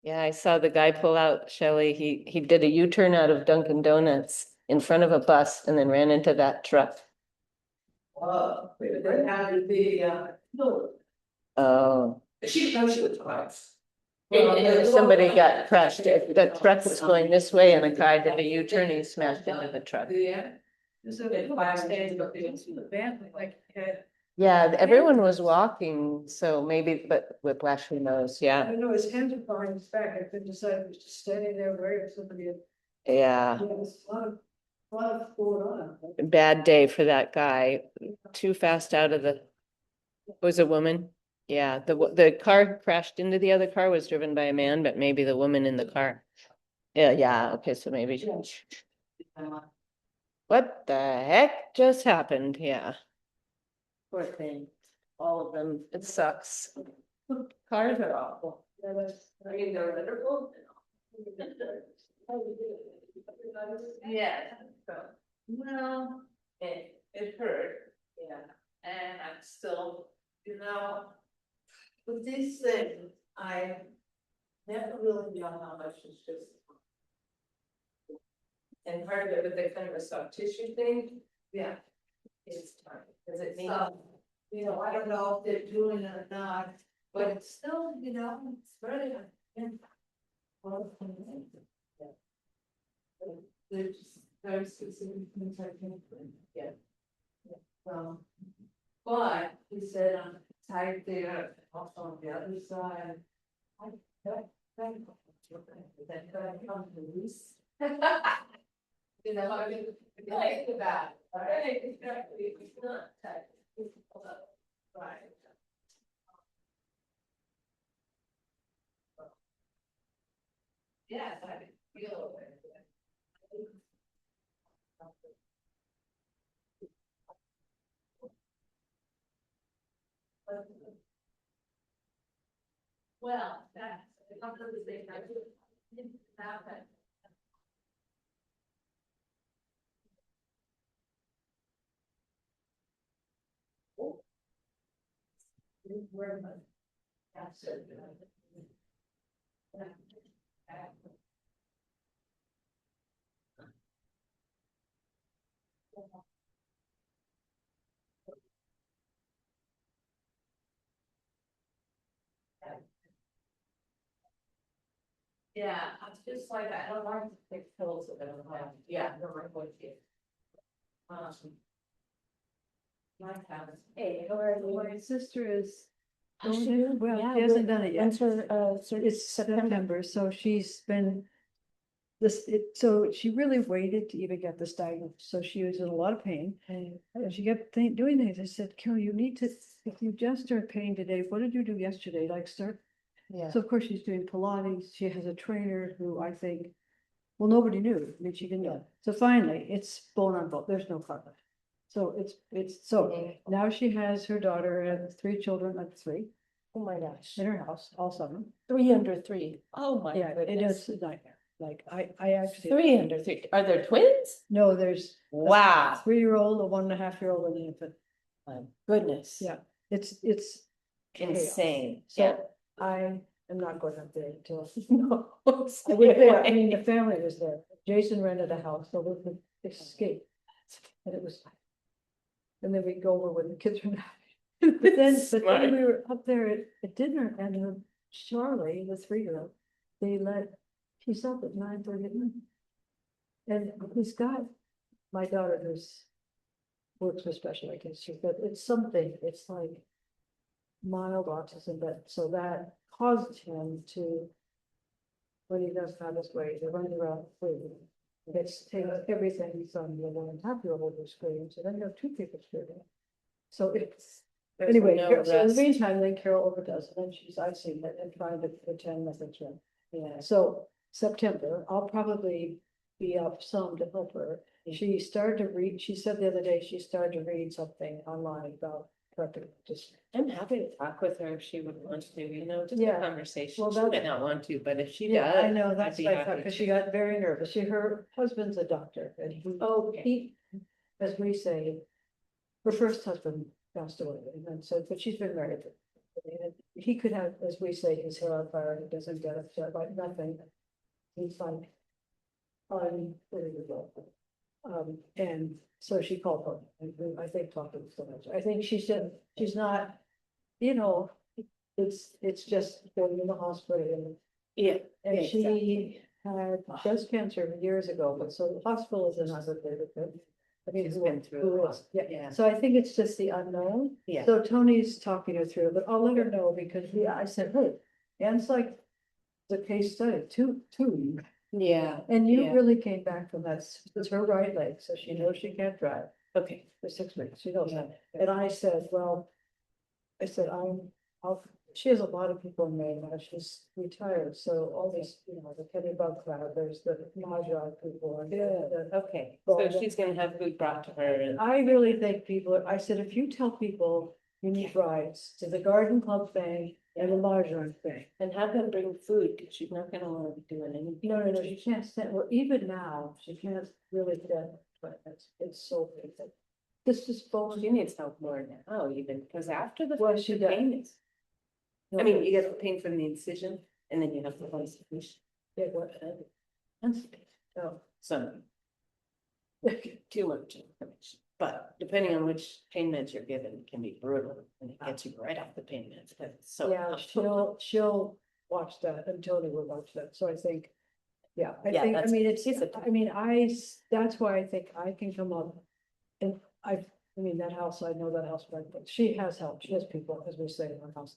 Yeah, I saw the guy pull out, Shelley. He did a U-turn out of Dunkin' Donuts in front of a bus and then ran into that truck. They had no, Oh, she was twice. somebody got crushed. The truck was going this way and the guy did a U-turn, he smashed into the truck. Yeah. So they 5 days, but they didn't see the band, like, Yeah, everyone was walking, so maybe, but whiplash, who knows? I Yeah, don't know, his hands were behind his back, I couldn't decide if he was just standing there waiting for somebody to. yeah. There's a lot of going on. Bad day for that guy. Too fast out of the, was a woman? Yeah, the car crashed into the other car, was driven by a man, but maybe the woman in the car. Yeah, okay, so maybe. What the heck just happened? Yeah. Poor thing. All of them. It sucks. Cars are awful. I mean, they're wonderful. Yeah. Well, it hurt. Yeah. And I'm still, with these things, I never really know how much is just. And part of it with the kind of a soft tissue thing. Yeah. It's time. Does it mean? I don't know if they're doing it or not, but it's still, it's very. There's specific things I can. Yeah. But he said on tight there, also on the other side. That comes to loose. I mean, think about it, right? Exactly, it's not tight. Right. Yeah, I feel it. Well, that's the comfort of the thing. Where my. That's it. Yeah, I'm just like, I don't like to take pills that I don't have. Yeah, no, I'm with you. My house. Hey, how are you? My sister is. How's she doing doing? well, Yeah, she hasn't done it yet. When's her, It's September, so she's been. So she really waited to even get this diagnosis, so she was in a lot of pain. And she kept doing things. I said, Carol, you need to, if you just start pain today, what did you do yesterday? Like start. Yeah. So of course she's doing Pilates. She has a trainer who I think, well, nobody knew. I mean, she didn't know. So finally, it's bone on bone. There's no cartilage. So so now she has her daughter and 3 children, like 3 oh my gosh, in her house, all 7. 3 under 3. Oh my Yeah, it goodness. is a nightmare. Like I actually. 3 under 3. Are there twins? No, there's. Wow. 3-year-old, a 1.5-year-old, and an infant. My goodness. Yeah, it's chaos. Insane. So I am not going up there until. No. I was there. I mean, the family was there. Jason rented a house, so we could escape. And it was. And then we go over when the kids were not. But then we were up there at dinner and Charlie, the 3-year-old, he's up at 9:30 at night. And he's got my daughter who's works with special education, but it's something, it's like mild autism, but so that caused him to, when he doesn't have his way, to run around free. It's taking everything from the 1.5-year-old who screams, and then you have 2 people screaming. So it's, anyway, no so in rest. the meantime, then Carol overdoes, and then she's icing it and trying to pretend nothing's wrong. Yeah. So September, I'll probably be up some to help her. She started to read, she said the other day, she started to read something online about prepping, just. I'm happy to talk with her if she would want to, just Yeah. a conversation. Well, She might that's- not want to, but if she Yeah, does. I know, I'd that's be what I thought, happy because to. she got very nervous. Her husband's a doctor, and he, as we say, her first husband passed away, and then so, but she's been married. And he could have, as we say, his hair on fire, he doesn't get upset by nothing. He's like, unbelievable. And so she called her, and I think talking so much, I think she said, she's not, you know, it's just going in the hospital and Yeah. and Yeah, she had breast cancer years ago, but so the hospital is another thing. I mean, She's who- been through who a lot. is- yeah, Yeah. so I think it's just the unknown. Yeah. So Tony's talking her through, but I'll let her know because I said, hey, Anne's like the case study, two, Yeah. and you Yeah. really came back from that, it's her right leg, so she knows she can't drive Okay. for 6 weeks, she knows that. And I said, well, I said, she has a lot of people in Maine now, she's retired, so all these, you know, the Kenny Bug crowd, there's the Mahjong people. And Okay, Well, so she's gonna have food brought to her and. I really think people, I said, if you tell people you need rides to the garden club thing and the Mahjong thing. And have them bring food, cause she's not gonna wanna be doing anything. No, she can't stand, well, even now, she can't really stand, but it's so big. This is phone. She needs help more now even, cause after the. Well, she the does. pain is- I mean, you get the pain from the incision and then you have the constipation. Yeah, what? Oh. So too much information, but depending on which pain meds you're given, it can be brutal and it gets you right off the pain meds. 'Cause it's so. Yeah, she'll watch that and Tony will watch that, so I think. Yeah, I Yeah, think, I that's- mean, she's a- I mean, that's why I think I can come up. And I mean, that house, I know that house, but she has help, she has people, as we say in our house.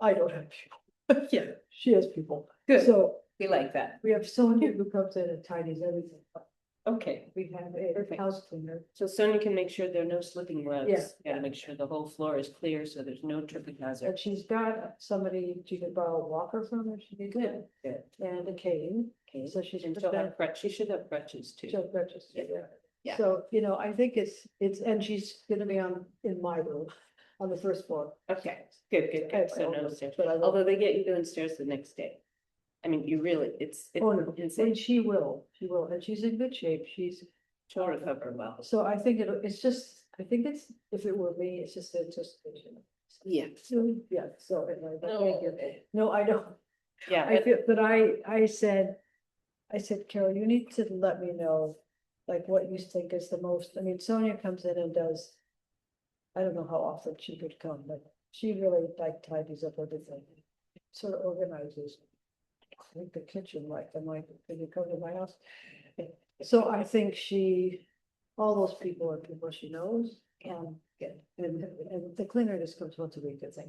I don't have people, yeah, she has people. Good. So We like that. we have Sonia who comes in and tidies everything up. Okay, We have a Perfect. house cleaner. so Sonia can make sure there are no slipping rugs. Yeah. Gotta make sure the whole floor is clear, so there's no tripping hazard. And she's got somebody she could borrow a walker from if she needs it, Good. and a cane, Okay, so she's. and she'll have crutch, she should have crutches too. She'll purchase, Yeah. yeah. Yeah. So, you know, I think it's, and she's gonna be in my room, on the first floor. Okay, good, so no stairs, But I will, although they get you doing stairs the next day. I mean, you really, it's oh, no, insane, and she will, and she's in good shape, she'll recover well. so I think it's just, I think it's, if it were me, it's just anticipation. Yeah. So, yeah, so anyway, but thank you. No. No, I don't, Yeah, I feel, but I said, Carol, you need to let me know, like, what you think is the most, I mean, Sonia comes in and does. I don't know how often she could come, but she really like tidies up everything, sort of organizes. I think the kitchen, like, I'm like, can you come to my house? So I think all those people are people she knows, and the cleaner just comes once a week, I think,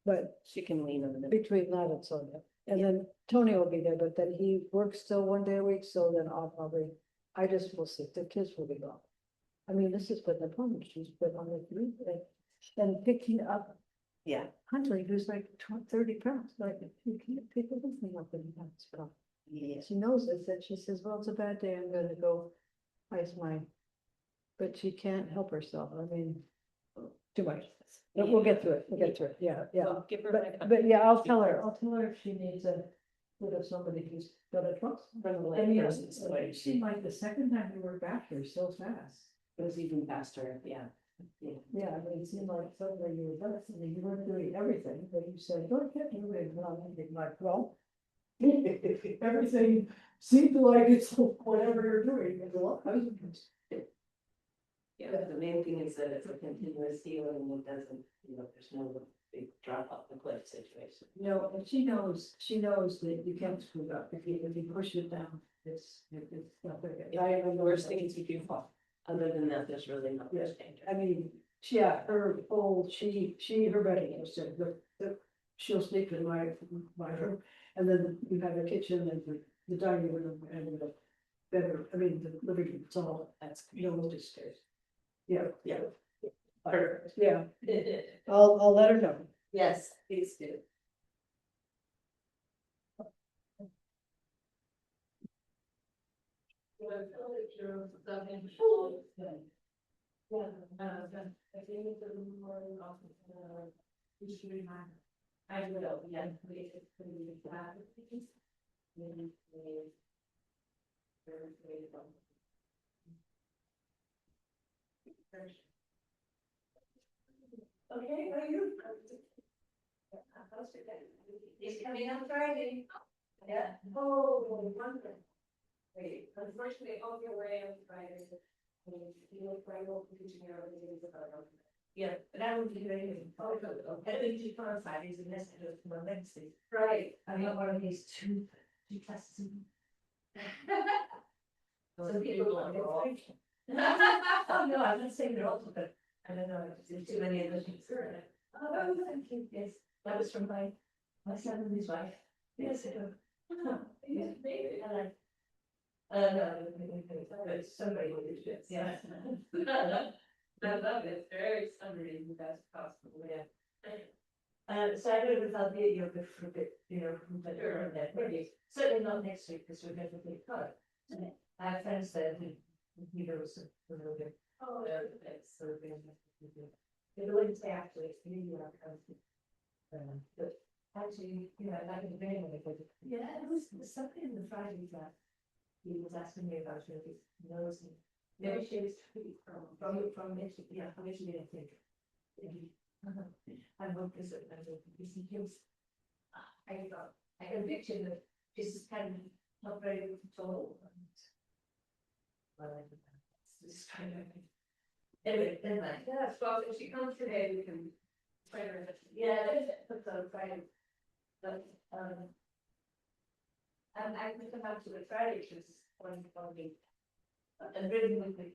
but she can lean on them. between that and Sonia. And then Tony will be there, but then he works still 1 day a week, so then I'll probably, I just will see, the kids will be gone. I mean, this has been the problem, she's been on the roof and picking up Yeah, Huntley, who's like 30 pounds, like, you can't pick everything up in that spot. yeah, She knows this, and she says, well, it's a bad day, I'm gonna go ice my. But she can't help herself, I mean, too much. But we'll get through it, yeah, yeah. Well, give her my But contact. yeah, I'll tell her if she needs a, bit of somebody who's got a trust. From the I mean, person's it seemed like the second time you were back here so fast. It was even faster, yeah. Yeah, I mean, it seemed like suddenly you were back, and you weren't doing everything, but you said, go ahead, do it, and I'm thinking like, well. Everything seemed like it's whatever you're doing, and well, I was. Yeah, the main thing is that it's a continuous healing and it doesn't, there's no big drop off the cliff situation. No, and she knows that you can't screw it up, if you push it down, it's not very good. Yeah, the worst thing is if you fall. Other than that, there's really not much danger. I mean, her Betty has said, look, she'll sleep in my room, and then you have the kitchen and the dining room and the bedroom, I mean, the living room, it's all, That's just stairs. Yeah, yeah. Perfect. Yeah, I'll let her know. Yes, please do. I will, yeah. Okay, are you? He's coming on Friday. Yeah. Oh, wonderful. Wait, unfortunately, I'll be away on Friday. Yeah, but I won't be doing it. I think you come on Fridays and this I do it on Wednesday. Right. I'm not one of these two classes. Some people are wrong. Oh, no, I'm not saying they're all, but I don't know, there's too many of those things. Oh, thank you, yes, that was from my son and his wife. Yes, I do. Yes, maybe. No, but somebody would do it, yeah. I love it, very summary, the best possible, yeah. So I don't know if I'll be at yoga for a bit, but maybe, certainly not next week, because we're going to be caught. I have friends there who was a little bit. Oh, that's so good. The Wednesday actually, it's really but actually, like a very good. Yeah, it was something in the Friday class. He was asking me about her, he knows me. Maybe she was from Michigan, yeah, from Michigan, I think. I hope this, because he gives, I can picture that this is kind of not very tall. Well, it's kind of. Anyway, then like, yeah, well, if she comes today, we can try her. Yeah, that's on Friday. But, and I can come out to the Friday, which is one week. And really with me.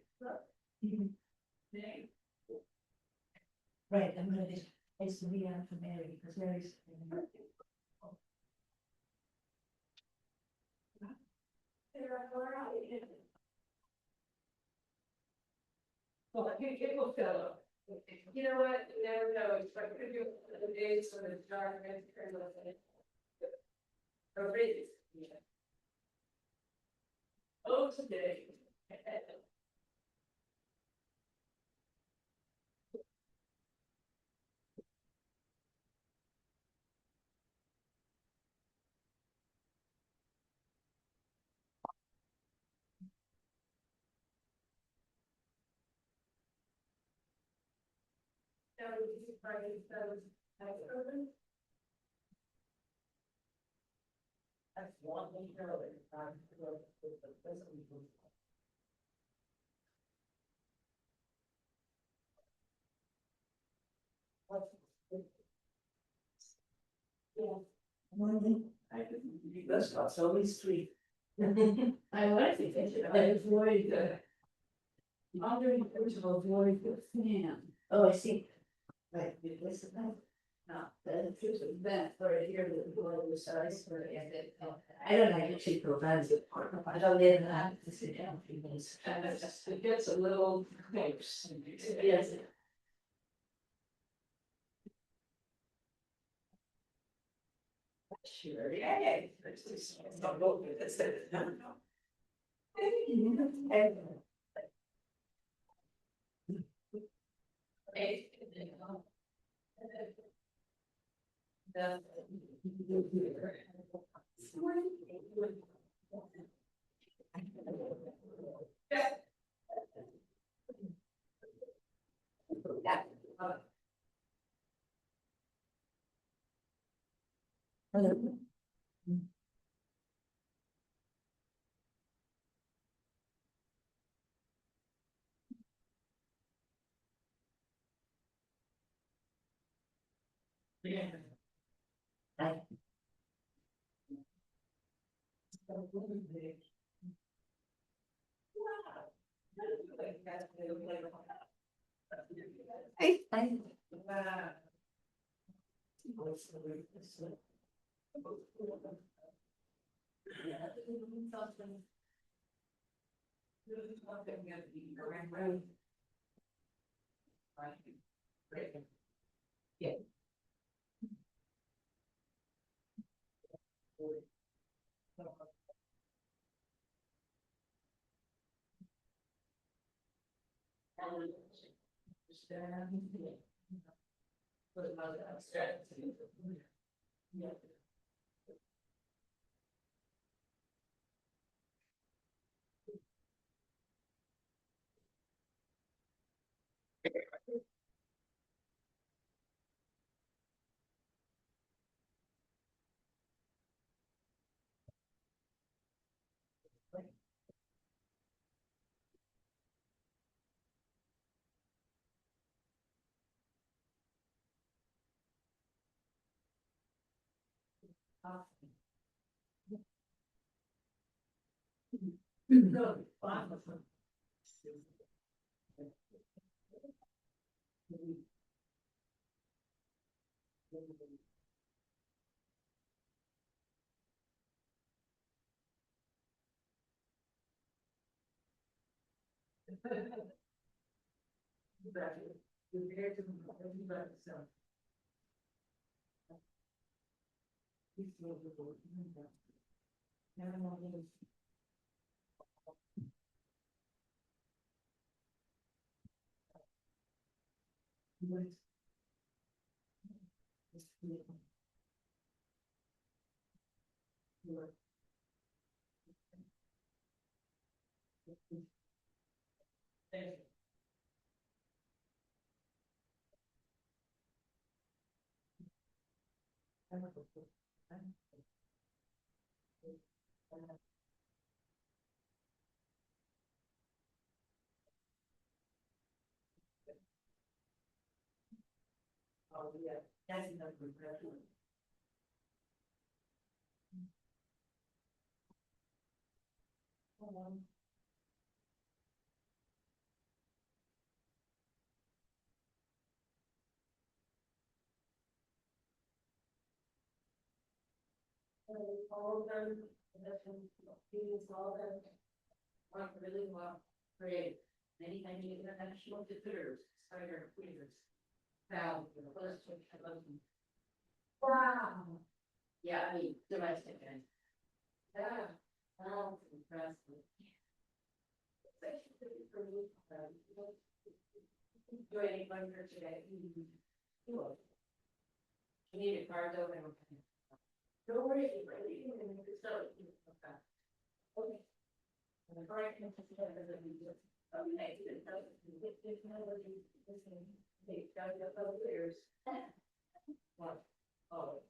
Right, I'm gonna, it's the read out for Mary, because Mary's. Well, I think it will fill up. You know what, you never know, it's like, if you, the days when it's dark, and it's kind of like. Oh, really? Oh, today. That's one thing earlier. That's not so easy. I like it. I avoid the. Under to avoid the fan. Oh, I see. Right, this is that. No, there's a vent right here that below the size for it. I don't like to cheap fans. I don't need that to sit down a few minutes. It gets a little close. Yes. Sure, yeah. It's not open, it's that. Yeah. Yeah. All of them, students, all of them want really well, create many, many international visitors, spider queers. Wow. Wow. Yeah, I mean, domestic and. Yeah. Wow, impressive. Enjoy any fun for today. You need a card though. Don't worry, it's so. Okay. All right. What? Oh.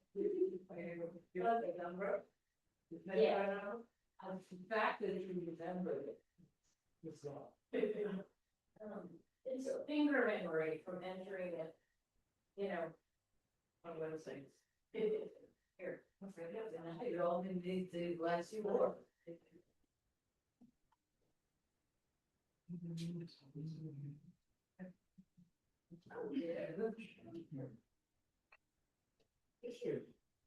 Number? Yeah. The fact that you remember it. It's a finger memory from entering it, you know, on websites. Here. You're all in the glass you wore. Here,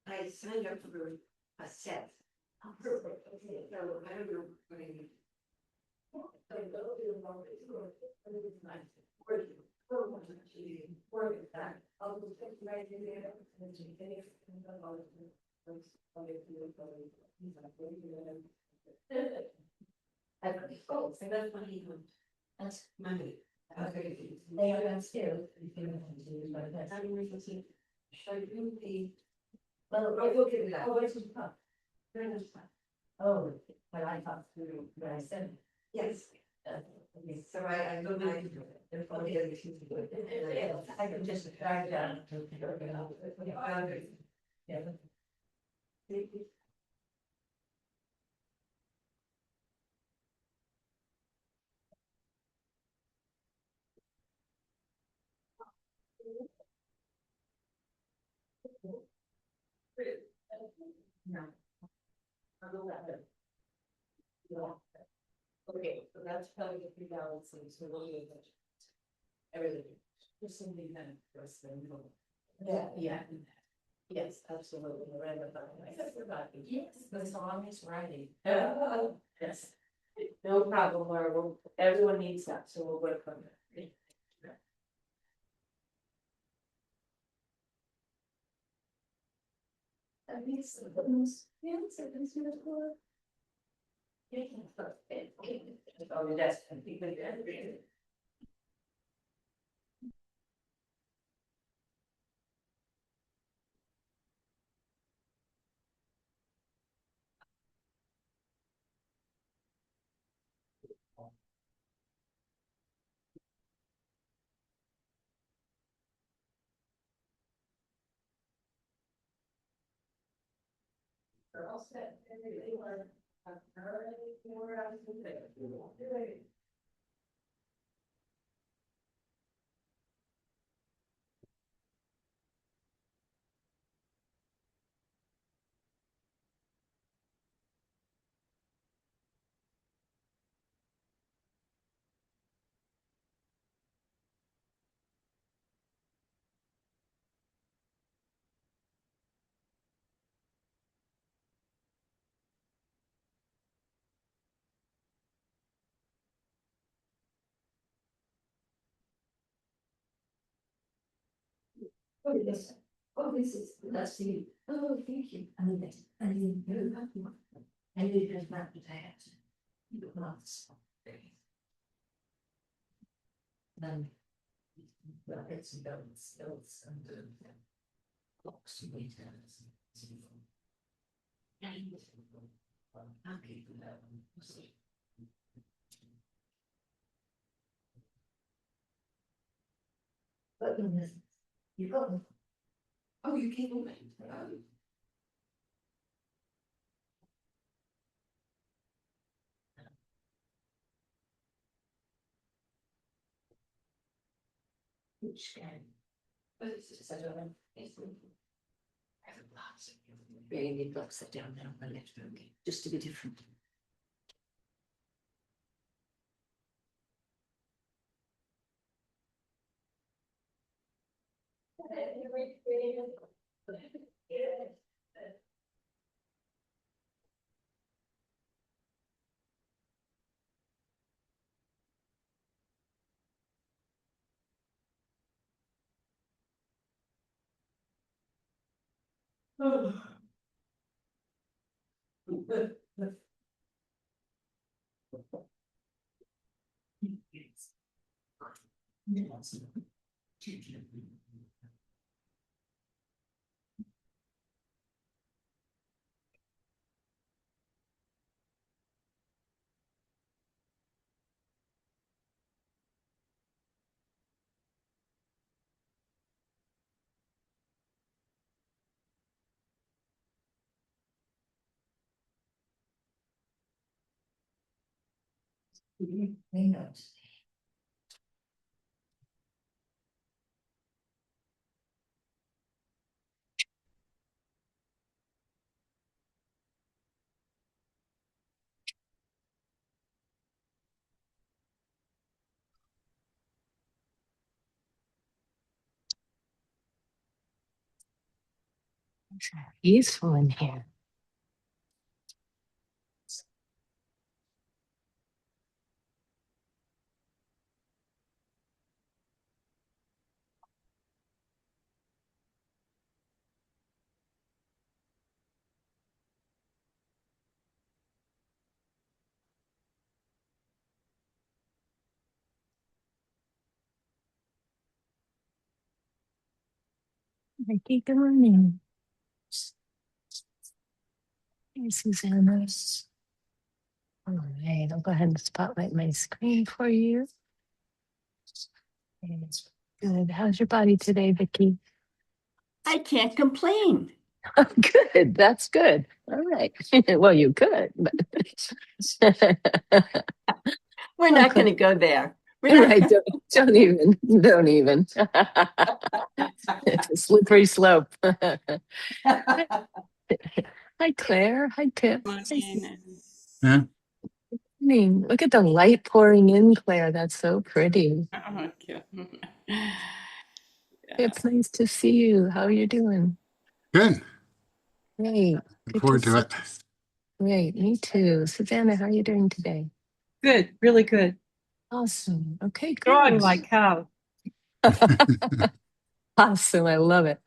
I signed up for a set. Perfect. Okay, so I don't know what I need. Oh, so that's money. That's money. They are downstairs. I'm going to show you the. Well, I'll go get that. Oh, it's just fun. Oh, but I thought through what I said. Yes. Okay, so I go back to it. There's probably other things to do it. I can just drive down to. Yeah. No. I'll go that way. Yeah. Okay, so that's probably the rebalancing, so we'll do it. Everything. Just something that goes in the middle. Yeah, yeah. Yes, absolutely. Yes, the song is writing. Yes. No problem, Laura. Everyone needs that, so we'll work on it. That means the yes, it is beautiful. Oh, that's. They're all set. They were. this is, that's for you. Oh, thank you. And then you have one. And you just wrap it out. You got lots. Then. Well, it's belts and. Blocks and weekends. Okay. But you got them. Oh, you came away. Which game? But it's just, I don't know. I have a blocks. Really need blocks that down now on my left, okay, just to be different. They know. Peaceful in here. Ricky, good morning. Hey, Susanna. All right, I'll go ahead and spotlight my screen for you. Good. How's your body today, Vicky? I can't complain. Good. That's good. All right. Well, you could, but We're not Okay. going to go there. We're not right. Don't even. Don't even. It's a slippery slope. Hi, Claire. Hi, Pip. Yeah. Look at the light pouring in, Claire. That's so pretty. It's nice to see you. How are you doing? Good. Great. Look Good forward to see it. Great. Me too. Savannah, how are you doing today? Good, really good. Awesome. Okay, good. Drawing like how? Awesome. I love it.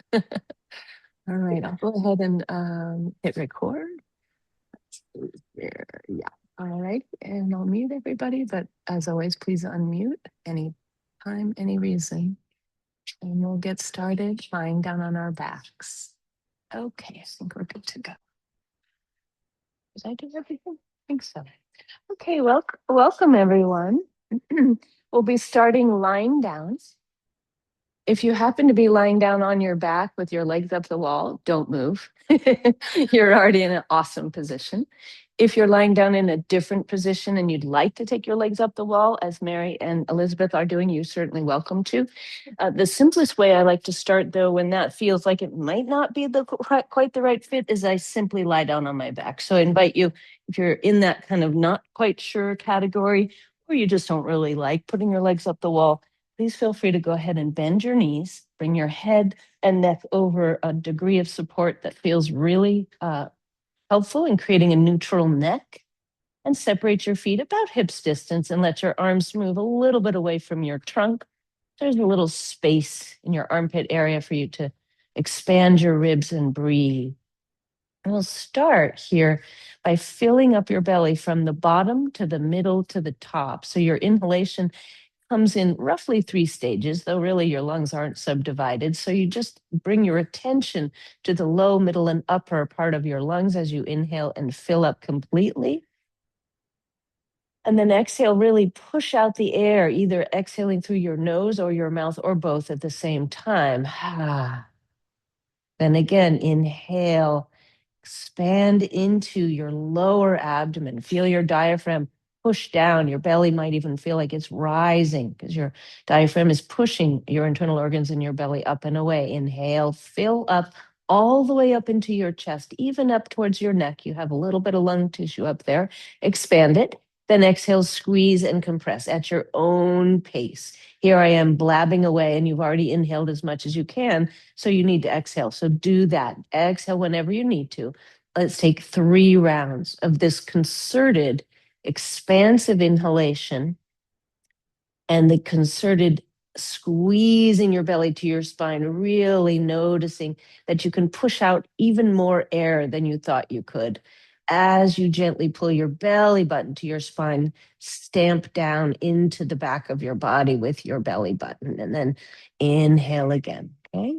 All right. I'll go ahead and hit record. There. Yeah. All right. And I'll mute everybody. But as always, please unmute any time, any reason. And we'll get started lying down on our backs. Okay. I think we're good to go. Did I do everything? I think so. Okay. Welcome everyone. We'll be starting lying down. If you happen to be lying down on your back with your legs up the wall, don't move. You're already in an awesome position. If you're lying down in a different position and you'd like to take your legs up the wall, as Mary and Elizabeth are doing, you're certainly welcome to. The simplest way I like to start, though, when that feels like it might not be quite the right fit, is I simply lie down on my back. So I invite you, if you're in that kind of not quite sure category, or you just don't really like putting your legs up the wall, please feel free to go ahead and bend your knees, bring your head and neck over a degree of support that feels really helpful in creating a neutral neck, and separate your feet about hips distance and let your arms move a little bit away from your trunk There's a little space in your armpit area for you to expand your ribs and breathe. And we'll start here by filling up your belly from the bottom to the middle to the top. So your inhalation comes in roughly 3 stages, though really your lungs aren't subdivided. So you just bring your attention to the low, middle, and upper part of your lungs as you inhale and fill up completely. And then exhale, really push out the air, either exhaling through your nose or your mouth or both at the same time. Then again, inhale, expand into your lower abdomen. Feel your diaphragm push down. Your belly might even feel like it's rising because your diaphragm is pushing your internal organs in your belly up and away. Inhale, fill up all the way up into your chest, even up towards your neck. You have a little bit of lung tissue up there. Expand it. Then exhale, squeeze and compress at your own pace. Here I am blabbing away, and you've already inhaled as much as you can. So you need to exhale. So do that. Exhale whenever you need to. Let's take 3 rounds of this concerted, expansive inhalation and the concerted squeezing your belly to your spine, really noticing that you can push out even more air than you thought you could. As you gently pull your belly button to your spine, stamp down into the back of your body with your belly button, and then inhale again. Okay.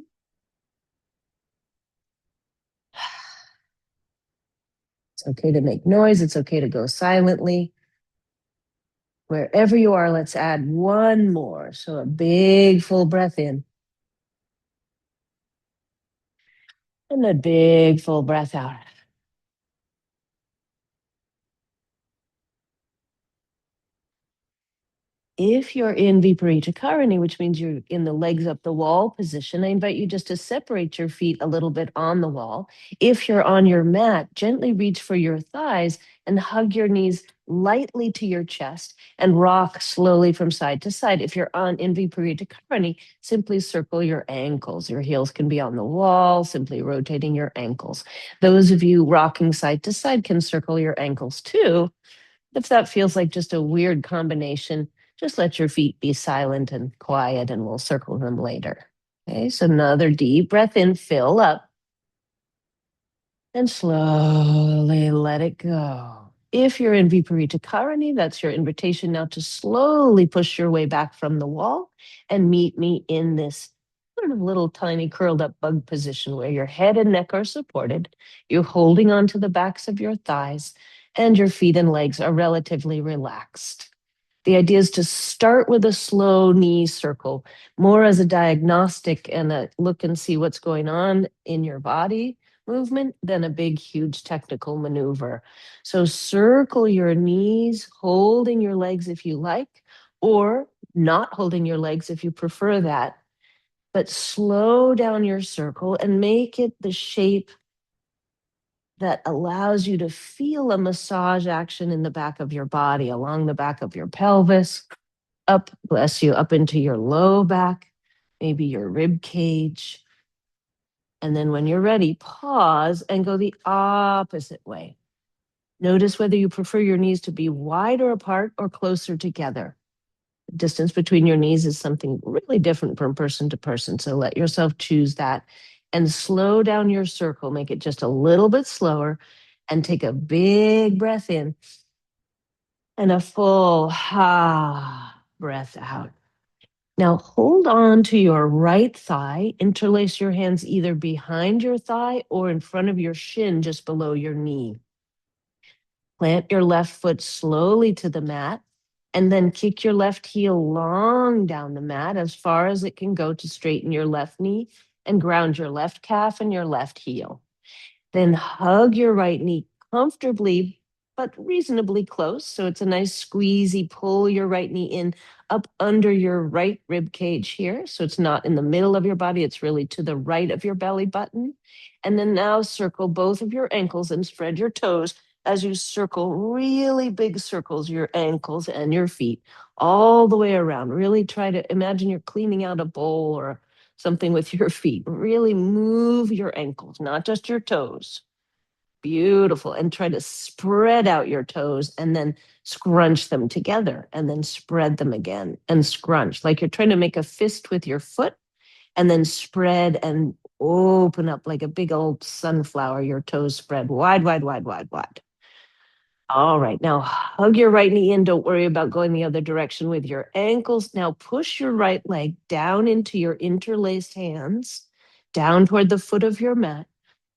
It's okay to make noise. It's okay to go silently. Wherever you are, let's add 1 more. So a big full breath in. And a big full breath out. If you're in Viparita Karani, which means you're in the legs up the wall position, I invite you just to separate your feet a little bit on the wall. If you're on your mat, gently reach for your thighs and hug your knees lightly to your chest and rock slowly from side to side. If you're in Viparita Karani, simply circle your ankles. Your heels can be on the wall, simply rotating your ankles. Those of you rocking side to side can circle your ankles too. If that feels like just a weird combination, just let your feet be silent and quiet, and we'll circle them later. Okay, so another deep breath in, fill up, and slowly let it go. If you're in Viparita Karani, that's your invitation now to slowly push your way back from the wall and meet me in this sort of little tiny curled up bug position where your head and neck are supported. You're holding onto the backs of your thighs, and your feet and legs are relatively relaxed. The idea is to start with a slow knee circle, more as a diagnostic and a look and see what's going on in your body movement than a big, huge technical maneuver. So circle your knees, holding your legs if you like, or not holding your legs if you prefer that. But slow down your circle and make it the shape that allows you to feel a massage action in the back of your body, along the back of your pelvis, up, bless you, up into your low back, maybe your rib cage. And then when you're ready, pause and go the opposite way. Notice whether you prefer your knees to be wider apart or closer together. The distance between your knees is something really different from person to person. So let yourself choose that and slow down your circle. Make it just a little bit slower and take a big breath in and a full breath out. Now hold on to your right thigh, interlace your hands either behind your thigh or in front of your shin just below your knee. Plant your left foot slowly to the mat and then kick your left heel long down the mat as far as it can go to straighten your left knee and ground your left calf and your left heel. Then hug your right knee comfortably, but reasonably close. So it's a nice squeezy, pull your right knee in up under your right rib cage here. So it's not in the middle of your body, it's really to the right of your belly button. And then now circle both of your ankles and spread your toes as you circle really big circles, your ankles and your feet all the way around. Really try to imagine you're cleaning out a bowl or something with your feet. Really move your ankles, not just your toes. Beautiful. And try to spread out your toes and then scrunch them together and then spread them again and scrunch like you're trying to make a fist with your foot and then spread and open up like a big old sunflower. Your toes spread wide, wide, wide, wide, wide. All right, now hug your right knee in. Don't worry about going the other direction with your ankles. Now push your right leg down into your interlaced hands, down toward the foot of your mat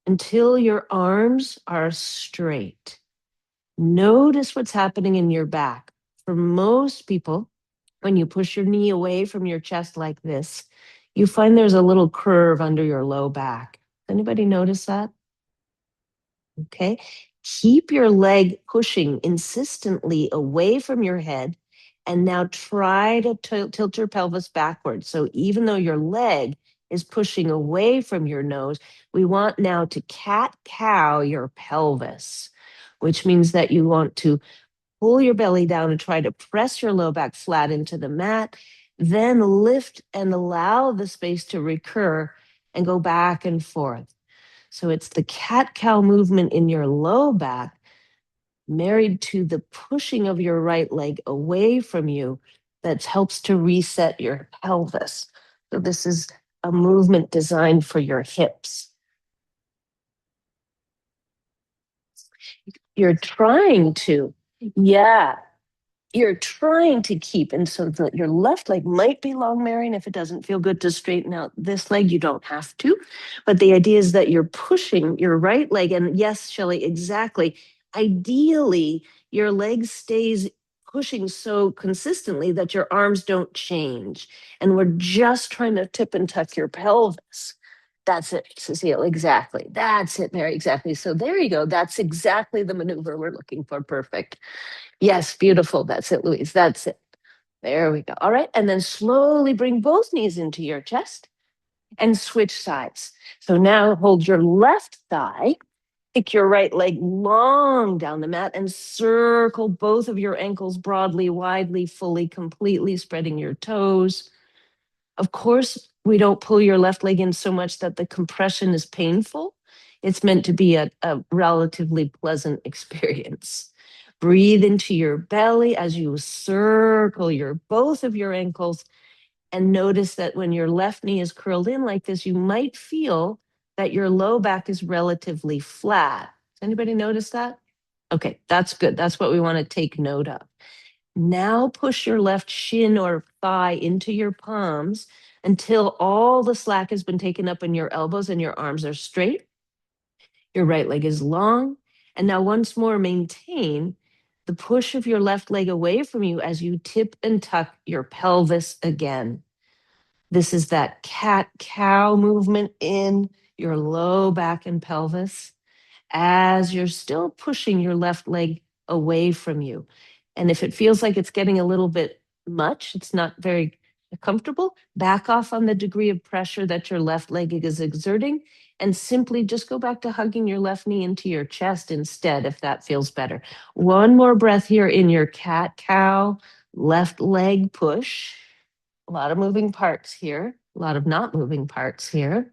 until your arms are straight. Notice what's happening in your back. For most people, when you push your knee away from your chest like this, you find there's a little curve under your low back. Anybody notice that? Okay. Keep your leg pushing insistently away from your head. And now try to tilt your pelvis backwards. So even though your leg is pushing away from your nose, we want now to cat-cow your pelvis, which means that you want to pull your belly down and try to press your low back flat into the mat, then lift and allow the space to recur and go back and forth. So it's the cat-cow movement in your low back married to the pushing of your right leg away from you that helps to reset your pelvis. So this is a movement designed for your hips. You're trying to, you're trying to keep, and so that your left leg might be long, Marion. If it doesn't feel good to straighten out this leg, you don't have to. But the idea is that you're pushing your right leg, and yes, Shelley, exactly. Ideally, your leg stays pushing so consistently that your arms don't change. And we're just trying to tip and tuck your pelvis. That's it, Cecile, exactly. That's it, Mary, exactly. So there you go. That's exactly the maneuver we're looking for. Perfect. Yes, beautiful. That's it, Louise. That's it. There we go. All right. And then slowly bring both knees into your chest and switch sides. So now hold your left thigh, kick your right leg long down the mat and circle both of your ankles broadly, widely, fully, completely, spreading your toes. Of course, we don't pull your left leg in so much that the compression is painful. It's meant to be a relatively pleasant experience. Breathe into your belly as you circle both of your ankles, and notice that when your left knee is curled in like this, you might feel that your low back is relatively flat. Does anybody notice that? Okay, that's good. That's what we want to take note of. Now push your left shin or thigh into your palms until all the slack has been taken up in your elbows and your arms are straight. Your right leg is long. And now once more, maintain the push of your left leg away from you as you tip and tuck your pelvis again. This is that cat-cow movement in your low back and pelvis as you're still pushing your left leg away from you. And if it feels like it's getting a little bit much, it's not very comfortable, back off on the degree of pressure that your left leg is exerting and simply just go back to hugging your left knee into your chest instead, if that feels better. One more breath here in your cat-cow left leg push. A lot of moving parts here, a lot of not moving parts here.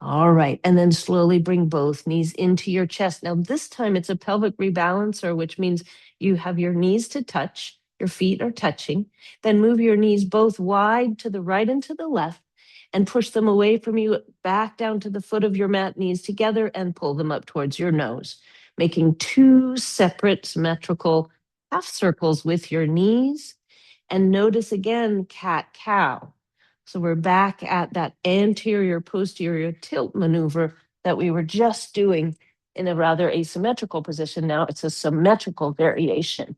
All right, and then slowly bring both knees into your chest. Now this time it's a pelvic rebalancer, which means you have your knees to touch, your feet are touching, then move your knees both wide to the right and to the left and push them away from you back down to the foot of your mat, knees together, and pull them up towards your nose, making two separate symmetrical half circles with your knees. And notice again, cat-cow. So we're back at that anterior posterior tilt maneuver that we were just doing in a rather asymmetrical position. Now it's a symmetrical variation.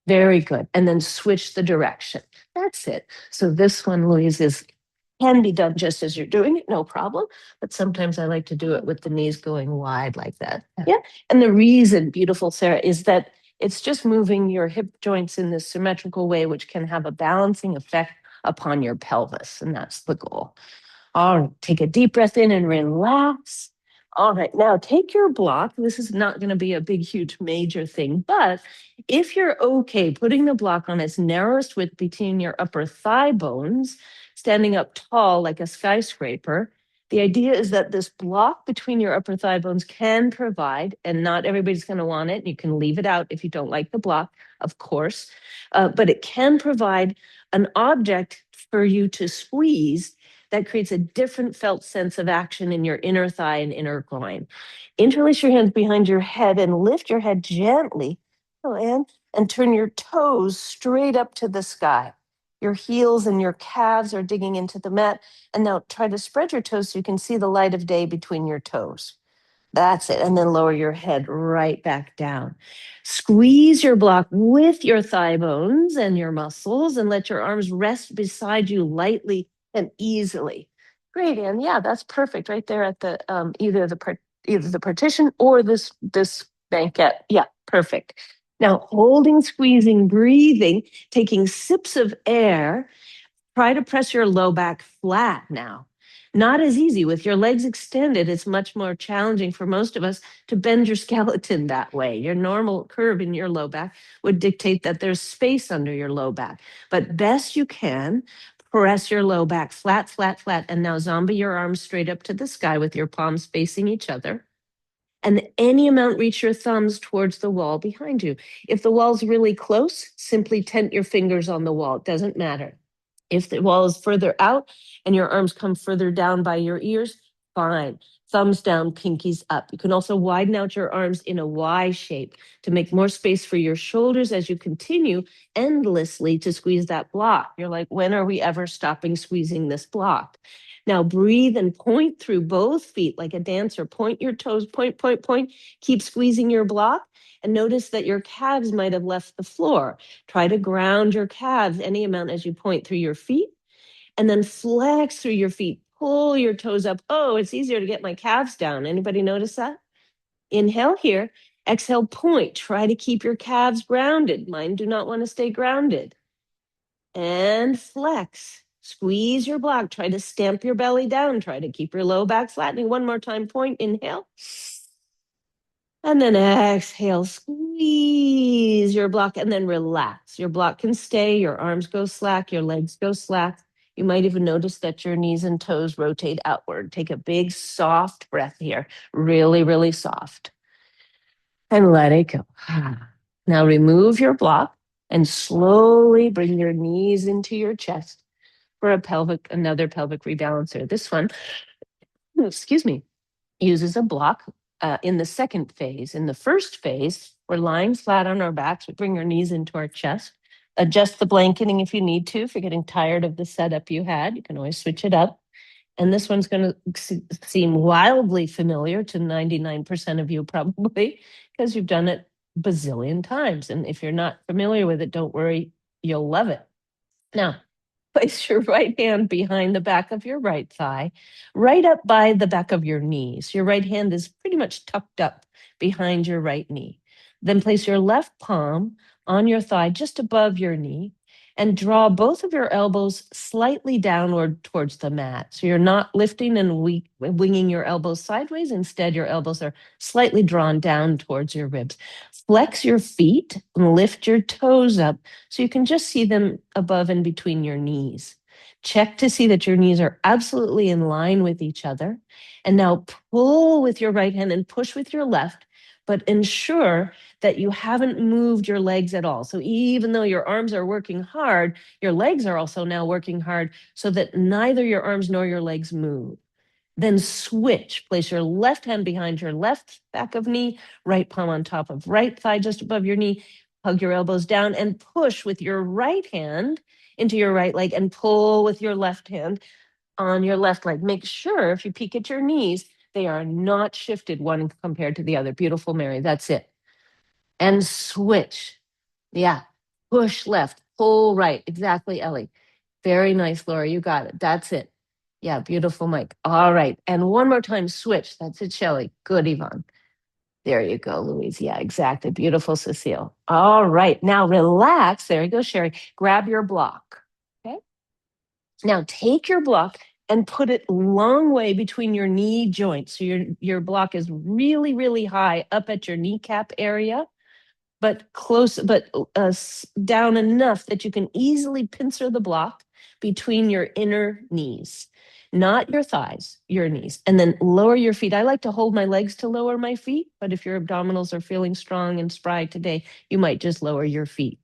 Very good. And then switch the direction. That's it. So this one, Louise, can be done just as you're doing it, no problem. But sometimes I like to do it with the knees going wide like that. Yeah. And the reason, beautiful Sarah, is that it's just moving your hip joints in this symmetrical way, which can have a balancing effect upon your pelvis. And that's the goal. All right, take a deep breath in and relax. All right, now take your block. This is not going to be a big, huge, major thing, but if you're okay putting the block on its narrowest width between your upper thigh bones, standing up tall like a skyscraper, The idea is that this block between your upper thigh bones can provide, and not everybody's going to want it. You can leave it out if you don't like the block, of course, but it can provide an object for you to squeeze that creates a different felt sense of action in your inner thigh and inner groin. Interlace your hands behind your head and lift your head gently, oh, and turn your toes straight up to the sky. Your heels and your calves are digging into the mat. And now try to spread your toes so you can see the light of day between your toes. That's it. And then lower your head right back down. Squeeze your block with your thigh bones and your muscles and let your arms rest beside you lightly and easily. Great, Anne. Yeah, that's perfect right there at the either the partition or this banquette. Yeah, perfect. Now, holding, squeezing, breathing, taking sips of air. Try to press your low back flat now. Not as easy. With your legs extended, it's much more challenging for most of us to bend your skeleton that way. Your normal curve in your low back would dictate that there's space under your low back. But best you can, press your low back flat, flat, flat. And now zombie your arms straight up to the sky with your palms facing each other. And any amount reach your thumbs towards the wall behind you. If the wall's really close, simply tent your fingers on the wall. It doesn't matter. If the wall is further out and your arms come further down by your ears, fine. Thumbs down, pinkies up. You can also widen out your arms in a Y shape to make more space for your shoulders as you continue endlessly to squeeze that block. You're like, when are we ever stopping squeezing this block? Now breathe and point through both feet like a dancer. Point your toes, point, point, point. Keep squeezing your block. And notice that your calves might have left the floor. Try to ground your calves any amount as you point through your feet. And then flex through your feet. Pull your toes up. Oh, it's easier to get my calves down. Anybody notice that? Inhale here. Exhale, point. Try to keep your calves grounded. Mine do not want to stay grounded. And flex. Squeeze your block. Try to stamp your belly down. Try to keep your low back flattening. One more time. Point. Inhale. And then exhale, squeeze your block and then relax. Your block can stay, your arms go slack, your legs go slack. You might even notice that your knees and toes rotate outward. Take a big, soft breath here, really, really soft. And let it go. Now remove your block and slowly bring your knees into your chest for another pelvic rebalancer. This one, excuse me, uses a block in the second phase. In the first phase, we're lying flat on our backs. We bring our knees into our chest. Adjust the blanketing if you need to. If you're getting tired of the setup you had, you can always switch it up. And this one's going to seem wildly familiar to 99% of you probably, because you've done it bazillion times. And if you're not familiar with it, don't worry, you'll love it. Now, place your right hand behind the back of your right thigh, right up by the back of your knees. Your right hand is pretty much tucked up behind your right knee. Then place your left palm on your thigh just above your knee and draw both of your elbows slightly downward towards the mat. So you're not lifting and winging your elbows sideways. Instead, your elbows are slightly drawn down towards your ribs. Flex your feet and lift your toes up so you can just see them above and between your knees. Check to see that your knees are absolutely in line with each other. And now pull with your right hand and push with your left, but ensure that you haven't moved your legs at all. So even though your arms are working hard, your legs are also now working hard so that neither your arms nor your legs move. Then switch. Place your left hand behind your left back of knee, right palm on top of right thigh just above your knee. Hug your elbows down and push with your right hand into your right leg and pull with your left hand on your left leg. Make sure if you peek at your knees, they are not shifted one compared to the other. Beautiful, Mary. That's it. And switch. Yeah. Push left, pull right. Exactly, Ellie. Very nice, Laura. You got it. That's it. Yeah, beautiful, Mike. All right. And one more time, switch. That's it, Shelley. Good, Yvonne. There you go, Louise. Yeah, exactly. Beautiful, Cecile. All right. Now relax. There you go, Sherry. Grab your block. Okay. Now take your block and put it long way between your knee joints. So your block is really, really high up at your kneecap area, but close, but down enough that you can easily pincer the block between your inner knees. not your thighs, your knees, and then lower your feet. I like to hold my legs to lower my feet, but if your abdominals are feeling strong and spry today, you might just lower your feet.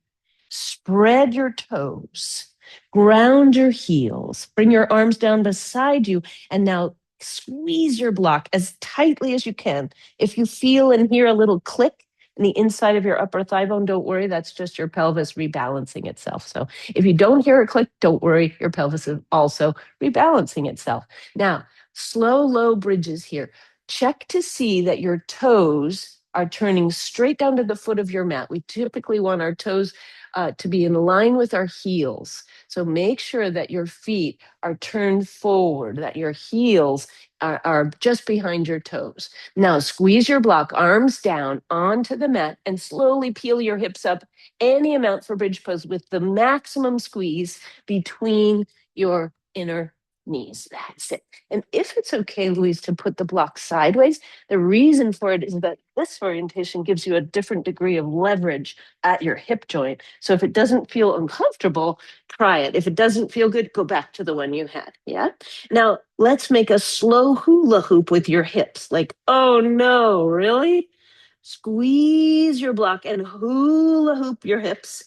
Spread your toes, ground your heels, bring your arms down beside you, and now squeeze your block as tightly as you can. If you feel and hear a little click in the inside of your upper thigh bone, don't worry, that's just your pelvis rebalancing itself. So if you don't hear a click, don't worry, your pelvis is also rebalancing itself. Now, slow, low bridges here. Check to see that your toes are turning straight down to the foot of your mat. We typically want our toes to be in line with our heels. So make sure that your feet are turned forward, that your heels are just behind your toes. Now squeeze your block, arms down onto the mat, and slowly peel your hips up any amount for bridge pose with the maximum squeeze between your inner knees. That's it. And if it's okay, Louise, to put the block sideways, the reason for it is that this orientation gives you a different degree of leverage at your hip joint. So if it doesn't feel uncomfortable, try it. If it doesn't feel good, go back to the one you had. Yeah. Now let's make a slow hula hoop with your hips. Like, oh no, really? Squeeze your block and hula hoop your hips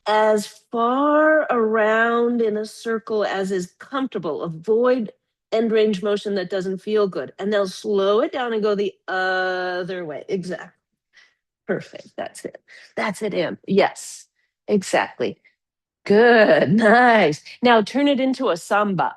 as far around in a circle as is comfortable. Avoid end range motion that doesn't feel good. And now slow it down and go the other way. Exactly. Perfect. That's it. That's it, Em. Yes, exactly. Good. Nice. Now turn it into a samba.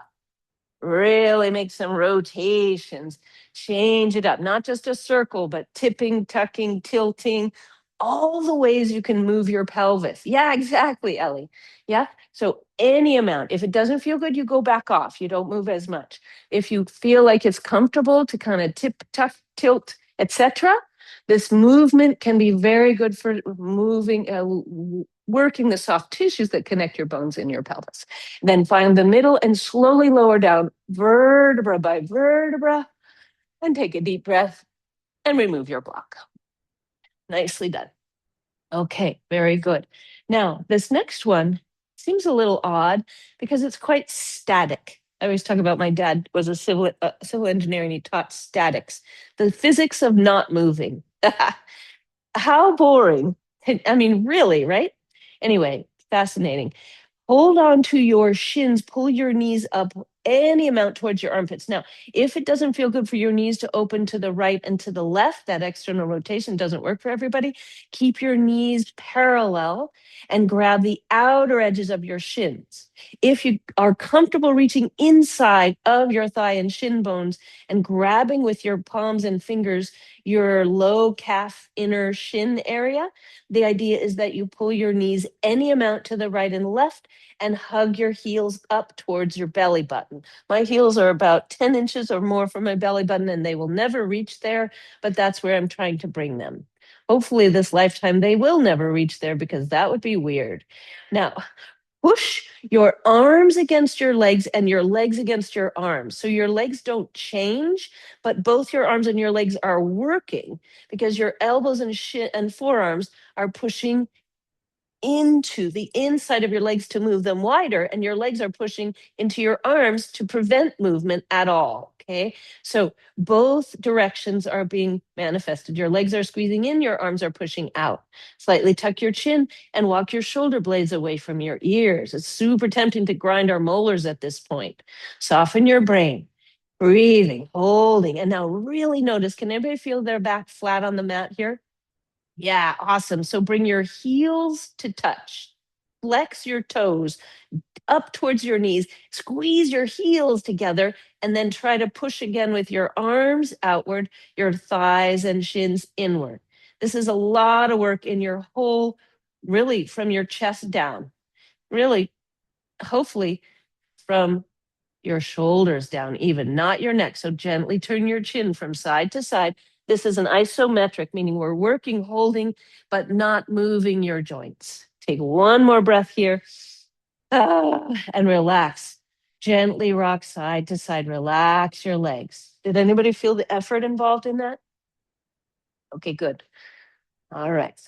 Really make some rotations. Change it up. Not just a circle, but tipping, tucking, tilting, all the ways you can move your pelvis. Yeah, exactly, Ellie. Yeah. So any amount. If it doesn't feel good, you go back off. You don't move as much. If you feel like it's comfortable to kind of tip, tuck, tilt, etc., this movement can be very good for moving, working the soft tissues that connect your bones in your pelvis. Then find the middle and slowly lower down vertebra by vertebra and take a deep breath and remove your block. Nicely done. Okay, very good. Now, this next one seems a little odd because it's quite static. I always talk about my dad was a civil engineer and he taught statics, the physics of not moving. How boring. I mean, really, right? Anyway, fascinating. Hold on to your shins, pull your knees up any amount towards your armpits. Now, if it doesn't feel good for your knees to open to the right and to the left, that external rotation doesn't work for everybody. Keep your knees parallel and grab the outer edges of your shins. If you are comfortable reaching inside of your thigh and shin bones and grabbing with your palms and fingers your low calf inner shin area, the idea is that you pull your knees any amount to the right and left and hug your heels up towards your belly button. My heels are about 10 inches or more from my belly button and they will never reach there, but that's where I'm trying to bring them. Hopefully this lifetime they will never reach there because that would be weird. Now, push your arms against your legs and your legs against your arms. So your legs don't change, but both your arms and your legs are working because your elbows and forearms are pushing into the inside of your legs to move them wider, and your legs are pushing into your arms to prevent movement at all. Okay. So both directions are being manifested. Your legs are squeezing in, your arms are pushing out. Slightly tuck your chin and walk your shoulder blades away from your ears. It's super tempting to grind our molars at this point. Soften your brain. Breathing, holding, and now really notice, can anybody feel their back flat on the mat here? Yeah, awesome. So bring your heels to touch. Flex your toes up towards your knees. Squeeze your heels together and then try to push again with your arms outward, your thighs and shins inward. This is a lot of work in your whole, really from your chest down. Really, hopefully from your shoulders down, even not your neck. So gently turn your chin from side to side. This is an isometric, meaning we're working, holding, but not moving your joints. Take one more breath here and relax. Gently rock side to side. Relax your legs. Did anybody feel the effort involved in that? Okay, good. All right.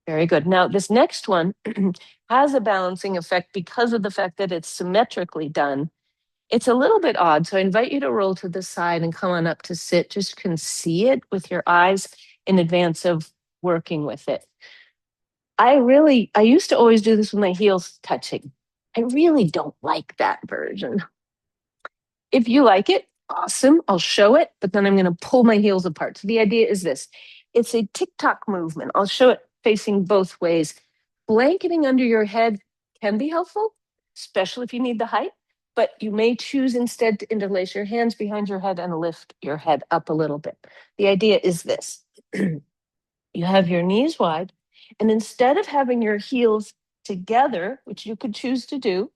Very good. Now, this next one has a balancing effect because of the fact that it's symmetrically done It's a little bit odd. So I invite you to roll to the side and come on up to sit. Just can see it with your eyes in advance of working with it. I used to always do this with my heels touching. I really don't like that version. If you like it, awesome. I'll show it, but then I'm going to pull my heels apart. So the idea is this. It's a TikTok movement. I'll show it facing both ways. Blanketing under your head can be helpful, especially if you need the height, but you may choose instead to interlace your hands behind your head and lift your head up a little bit. The idea is this. You have your knees wide, and instead of having your heels together, which you could choose to do,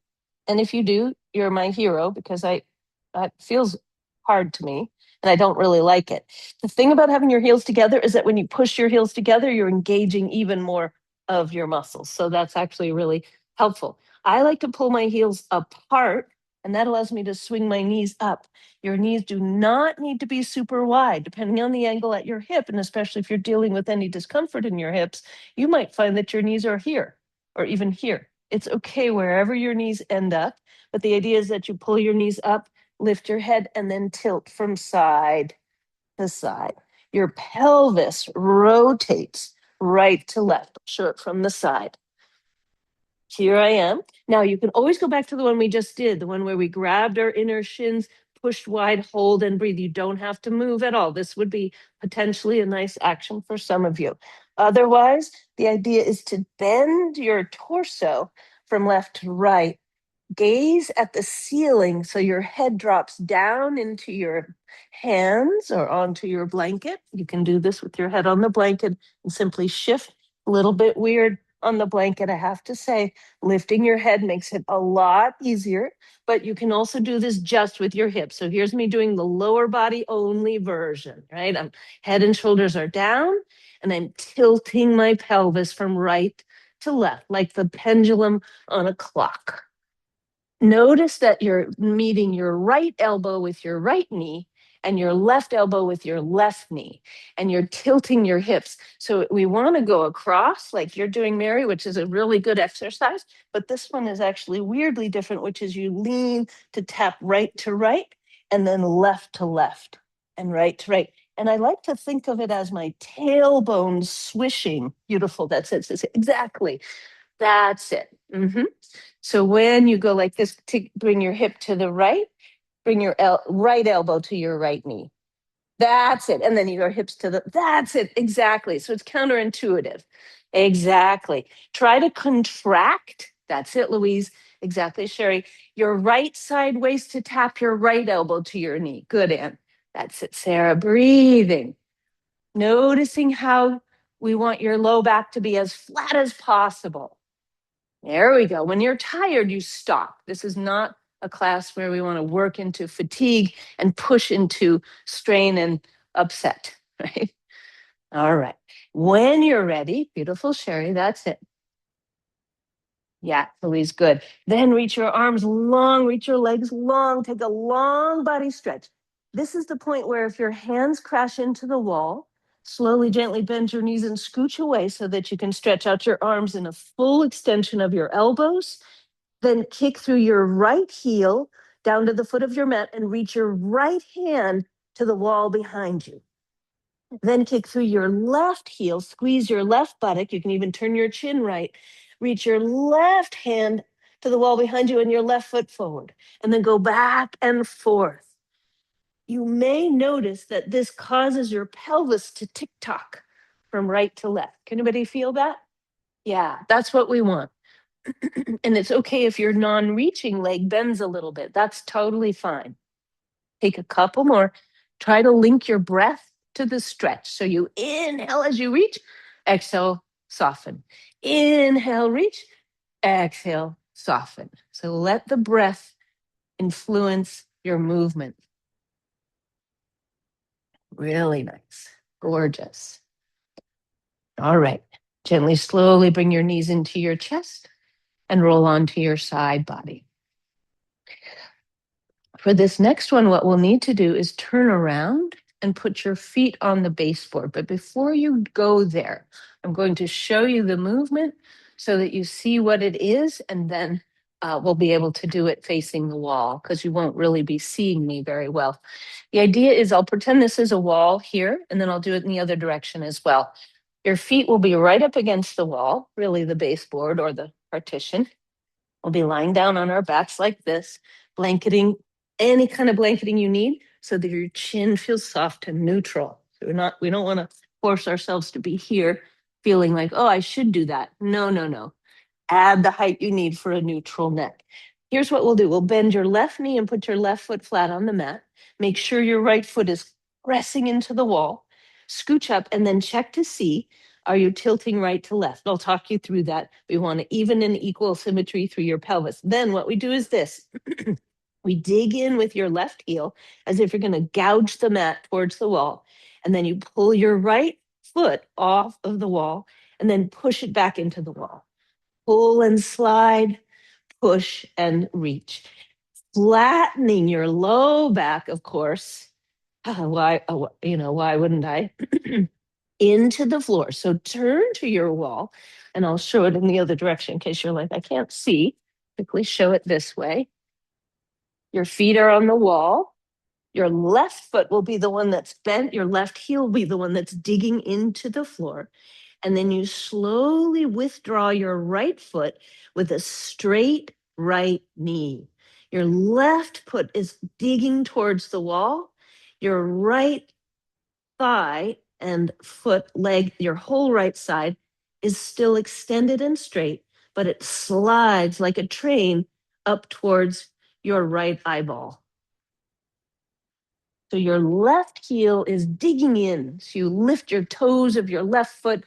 and if you do, you're my hero because that feels hard to me and I don't really like it. The thing about having your heels together is that when you push your heels together, you're engaging even more of your muscles. So that's actually really helpful. I like to pull my heels apart, and that allows me to swing my knees up. Your knees do not need to be super wide, depending on the angle at your hip. And especially if you're dealing with any discomfort in your hips, you might find that your knees are here or even here. It's okay wherever your knees end up. But the idea is that you pull your knees up, lift your head, and then tilt from side to side. Your pelvis rotates right to left. I'll show it from the side. Here I am. Now you can always go back to the one we just did, the one where we grabbed our inner shins, pushed wide, hold, and breathe. You don't have to move at all. This would be potentially a nice action for some of you. Otherwise, the idea is to bend your torso from left to right. Gaze at the ceiling so your head drops down into your hands or onto your blanket. You can do this with your head on the blanket and simply shift. A little bit weird on the blanket, I have to say. Lifting your head makes it a lot easier, but you can also do this just with your hips. So here's me doing the lower body only version, right? Head and shoulders are down, and I'm tilting my pelvis from right to left, like the pendulum on a clock. Notice that you're meeting your right elbow with your right knee and your left elbow with your left knee, and you're tilting your hips. So we want to go across like you're doing, Mary, which is a really good exercise. But this one is actually weirdly different, which is you lean to tap right to right and then left to left and right to right. And I like to think of it as my tailbone swishing. Beautiful. That's it. Exactly. That's it. So when you go like this, to bring your hip to the right, bring your right elbow to your right knee. That's it. And then your hips to that's it. Exactly. So it's counterintuitive. Exactly. Try to contract. That's it, Louise. Exactly, Sherry. Your right side waist to tap your right elbow to your knee. Good, Ann. That's it, Sarah. Breathing. Noticing how we want your low back to be as flat as possible. There we go. When you're tired, you stop. This is not a class where we want to work into fatigue and push into strain and upset, right? All right. When you're ready, beautiful Sherry, that's it. Yeah, Louise, good. Then reach your arms long, reach your legs long, take a long body stretch. This is the point where if your hands crash into the wall, slowly, gently bend your knees and scooch away so that you can stretch out your arms in a full extension of your elbows. Then kick through your right heel down to the foot of your mat and reach your right hand to the wall behind you. Then kick through your left heel, squeeze your left buttock. You can even turn your chin right. Reach your left hand to the wall behind you and your left foot forward. And then go back and forth. You may notice that this causes your pelvis to tick-tock from right to left. Can anybody feel that? Yeah, that's what we want. And it's okay if your non-reaching leg bends a little bit. That's totally fine. Take a couple more. Try to link your breath to the stretch. So you inhale as you reach, exhale, soften. Inhale, reach, exhale, soften. So let the breath influence your movement. Really nice. Gorgeous. All right. Gently, slowly bring your knees into your chest and roll onto your side body. For this next one, what we'll need to do is turn around and put your feet on the baseboard. But before you go there, I'm going to show you the movement so that you see what it is, and then we'll be able to do it facing the wall because you won't really be seeing me very well. The idea is I'll pretend this is a wall here, and then I'll do it in the other direction as well. Your feet will be right up against the wall, really the baseboard or the partition. We'll be lying down on our backs like this, blanketing, any kind of blanketing you need so that your chin feels soft and neutral. So we don't want to force ourselves to be here feeling like, oh, I should do that. No, no, no. Add the height you need for a neutral neck. Here's what we'll do. We'll bend your left knee and put your left foot flat on the mat. Make sure your right foot is pressing into the wall. Scooch up and then check to see, are you tilting right to left? I'll talk you through that. We want even and equal symmetry through your pelvis. Then what we do is this. We dig in with your left heel as if you're going to gouge the mat towards the wall. And then you pull your right foot off of the wall and then push it back into the wall. Pull and slide, push and reach. Flattening your low back, of course. Why wouldn't I? Into the floor. So turn to your wall, and I'll show it in the other direction in case you're like, I can't see. Quickly show it this way. Your feet are on the wall. Your left foot will be the one that's bent. Your left heel will be the one that's digging into the floor. And then you slowly withdraw your right foot with a straight right knee. Your left foot is digging towards the wall. Your right thigh and foot, leg, your whole right side is still extended and straight, but it slides like a train up towards your right eyeball. So your left heel is digging in. So you lift your toes of your left foot,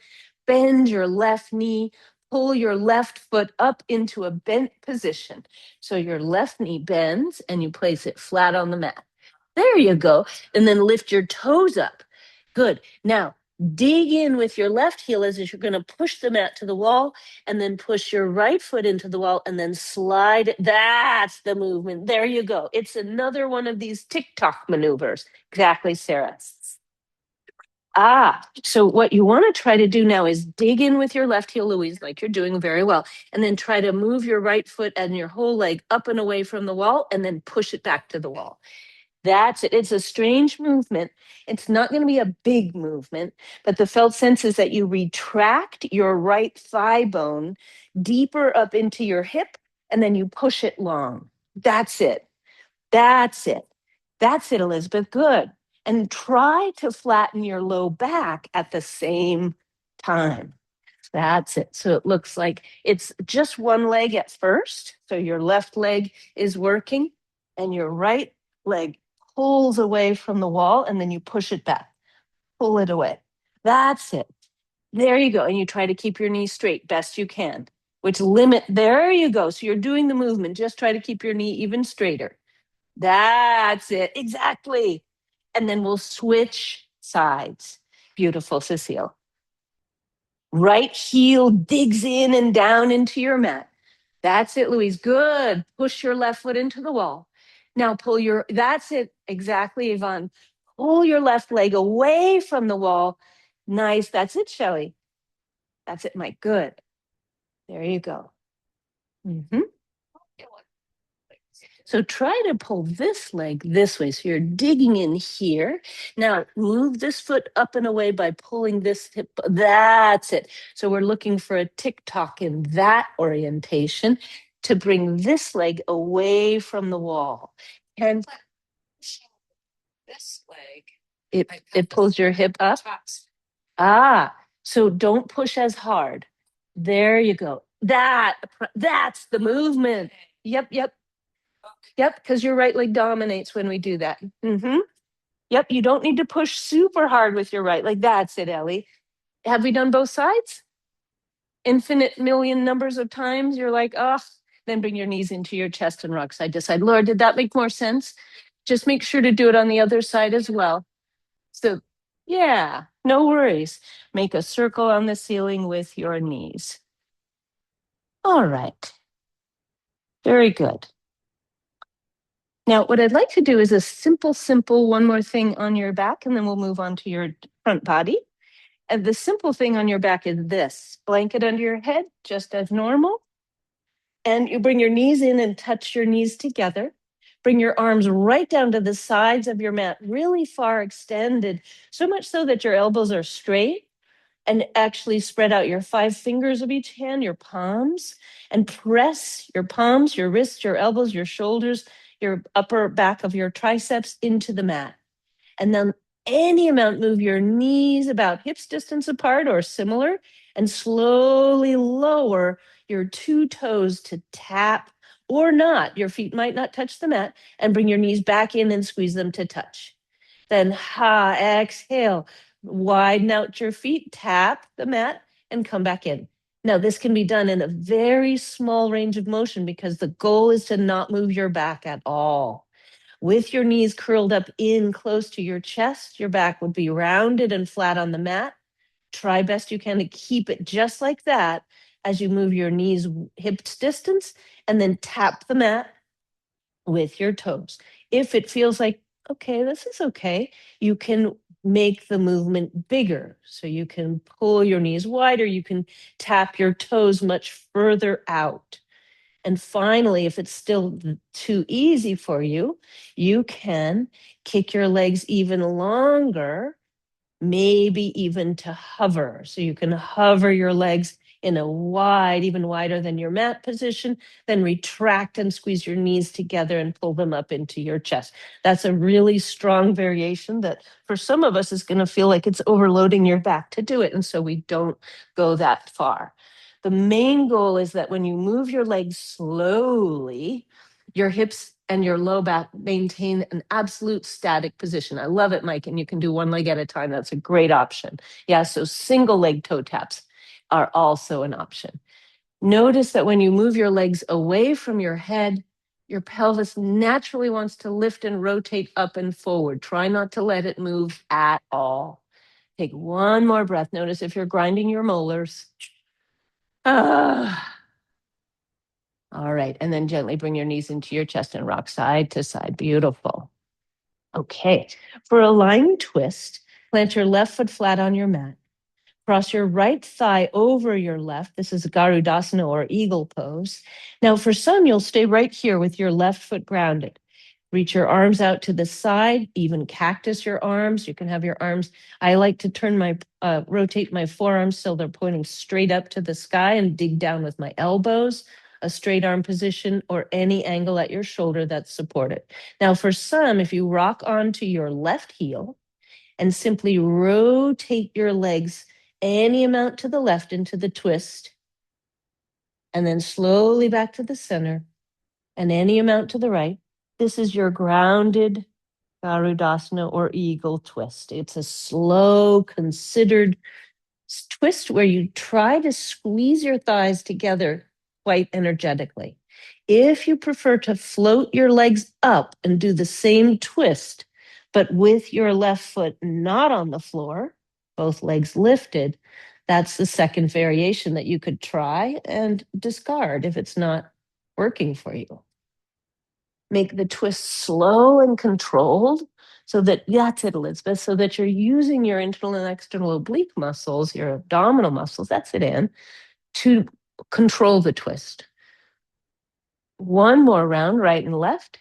bend your left knee, pull your left foot up into a bent position. So your left knee bends and you place it flat on the mat. There you go. And then lift your toes up. Good. Now, dig in with your left heel as if you're going to push the mat to the wall and then push your right foot into the wall and then slide. That's the movement. There you go. It's another one of these TikTok maneuvers. Exactly, Sarah. So what you want to try to do now is dig in with your left heel, Louise, like you're doing very well, and then try to move your right foot and your whole leg up and away from the wall and then push it back to the wall. That's it. It's a strange movement. It's not going to be a big movement, but the felt sense is that you retract your right thigh bone deeper up into your hip and then you push it long. That's it. That's it. That's it, Elizabeth. Good. And try to flatten your low back at the same time. That's it. So it looks like it's just one leg at first. So your left leg is working and your right leg pulls away from the wall and then you push it back. Pull it away. That's it. There you go. And you try to keep your knee straight best you can, there you go. So you're doing the movement. Just try to keep your knee even straighter. That's it. Exactly. And then we'll switch sides. Beautiful, Cecile. Right heel digs in and down into your mat. That's it, Louise. Good. Push your left foot into the wall. Now that's it. Exactly, Yvonne. Pull your left leg away from the wall. Nice. That's it, Shelley. That's it, Mike. Good. There you go. Mm-hmm. So try to pull this leg this way. So you're digging in here. Now move this foot up and away by pulling this hip. That's it. So we're looking for a TikTok in that orientation to bring this leg away from the wall. And this leg, it pulls your hip up. So don't push as hard. There you go. That's the movement. Yep. Yep, because your right leg dominates when we do that. Yep, you don't need to push super hard with your right leg. That's it, Ellie. Have we done both sides? Infinite million numbers of times. You're like, oh, then bring your knees into your chest and rock side to side. Laura, did that make more sense? Just make sure to do it on the other side as well. So, yeah, no worries. Make a circle on the ceiling with your knees. All right. Very good. Now, what I'd like to do is a simple one more thing on your back, and then we'll move on to your front body. And the simple thing on your back is this: blanket under your head, just as normal. And you bring your knees in and touch your knees together. Bring your arms right down to the sides of your mat, really far extended, so much so that your elbows are straight. And actually spread out your 5 fingers of each hand, your palms, and press your palms, your wrists, your elbows, your shoulders, your upper back of your triceps into the mat. And then any amount, move your knees about hips distance apart or similar, and slowly lower your 2 toes to tap or not. Your feet might not touch the mat, and bring your knees back in and squeeze them to touch. Then exhale, widen out your feet, tap the mat, and come back in. Now, this can be done in a very small range of motion because the goal is to not move your back at all. With your knees curled up in close to your chest, your back would be rounded and flat on the mat. Try best you can to keep it just like that as you move your knees hips distance, and then tap the mat with your toes. If it feels like, okay, this is okay, you can make the movement bigger. So you can pull your knees wider, you can tap your toes much further out. And finally, if it's still too easy for you, you can kick your legs even longer, maybe even to hover. So you can hover your legs in a wide, even wider than your mat position, then retract and squeeze your knees together and pull them up into your chest. That's a really strong variation that for some of us is going to feel like it's overloading your back to do it. And so we don't go that far. The main goal is that when you move your legs slowly, your hips and your low back maintain an absolute static position. I love it, Mike, and you can do one leg at a time. That's a great option. Yeah, so single leg toe taps are also an option. Notice that when you move your legs away from your head, your pelvis naturally wants to lift and rotate up and forward. Try not to let it move at all. Take one more breath. Notice if you're grinding your molars. Ah. All right, and then gently bring your knees into your chest and rock side to side. Beautiful. Okay, for a lying twist, plant your left foot flat on your mat. Cross your right thigh over your left. This is Garudasana or eagle pose. Now, for some, you'll stay right here with your left foot grounded. Reach your arms out to the side, even cactus your arms. You can have your arms. I like to rotate my forearms so they're pointing straight up to the sky and dig down with my elbows, a straight arm position, or any angle at your shoulder that's supported. Now, for some, if you rock onto your left heel and simply rotate your legs any amount to the left into the twist, and then slowly back to the center, and any amount to the right, this is your grounded Garudasana or eagle twist. It's a slow, considered twist where you try to squeeze your thighs together quite energetically. If you prefer to float your legs up and do the same twist, but with your left foot not on the floor, both legs lifted, that's the second variation that you could try and discard if it's not working for you. Make the twist slow and controlled so that's it, Elizabeth, so that you're using your internal and external oblique muscles, your abdominal muscles, that's it, Anne, to control the twist. One more round, right and left,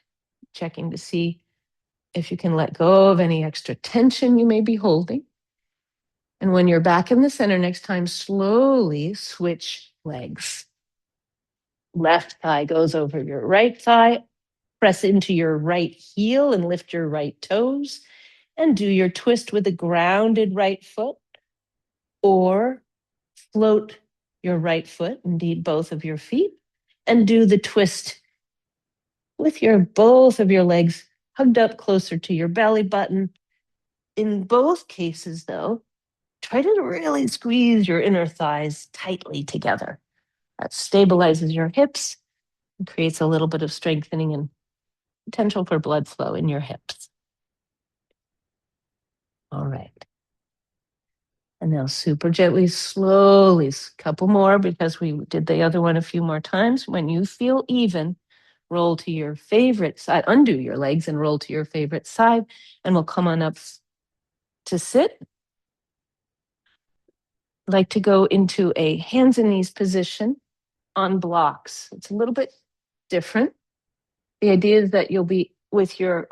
checking to see if you can let go of any extra tension you may be holding. And when you're back in the center next time, slowly switch legs. Left thigh goes over your right thigh. Press into your right heel and lift your right toes, and do your twist with a grounded right foot, or float your right foot, indeed both of your feet, and do the twist with both of your legs hugged up closer to your belly button. In both cases, though, try to really squeeze your inner thighs tightly together. That stabilizes your hips and creates a little bit of strengthening and potential for blood flow in your hips. All right. And now super gently, slowly, a couple more because we did the other one a few more times. When you feel even, roll to your favorite side, undo your legs and roll to your favorite side, and we'll come on up to sit. Like to go into a hands and knees position on blocks. It's a little bit different. The idea is that you'll be with your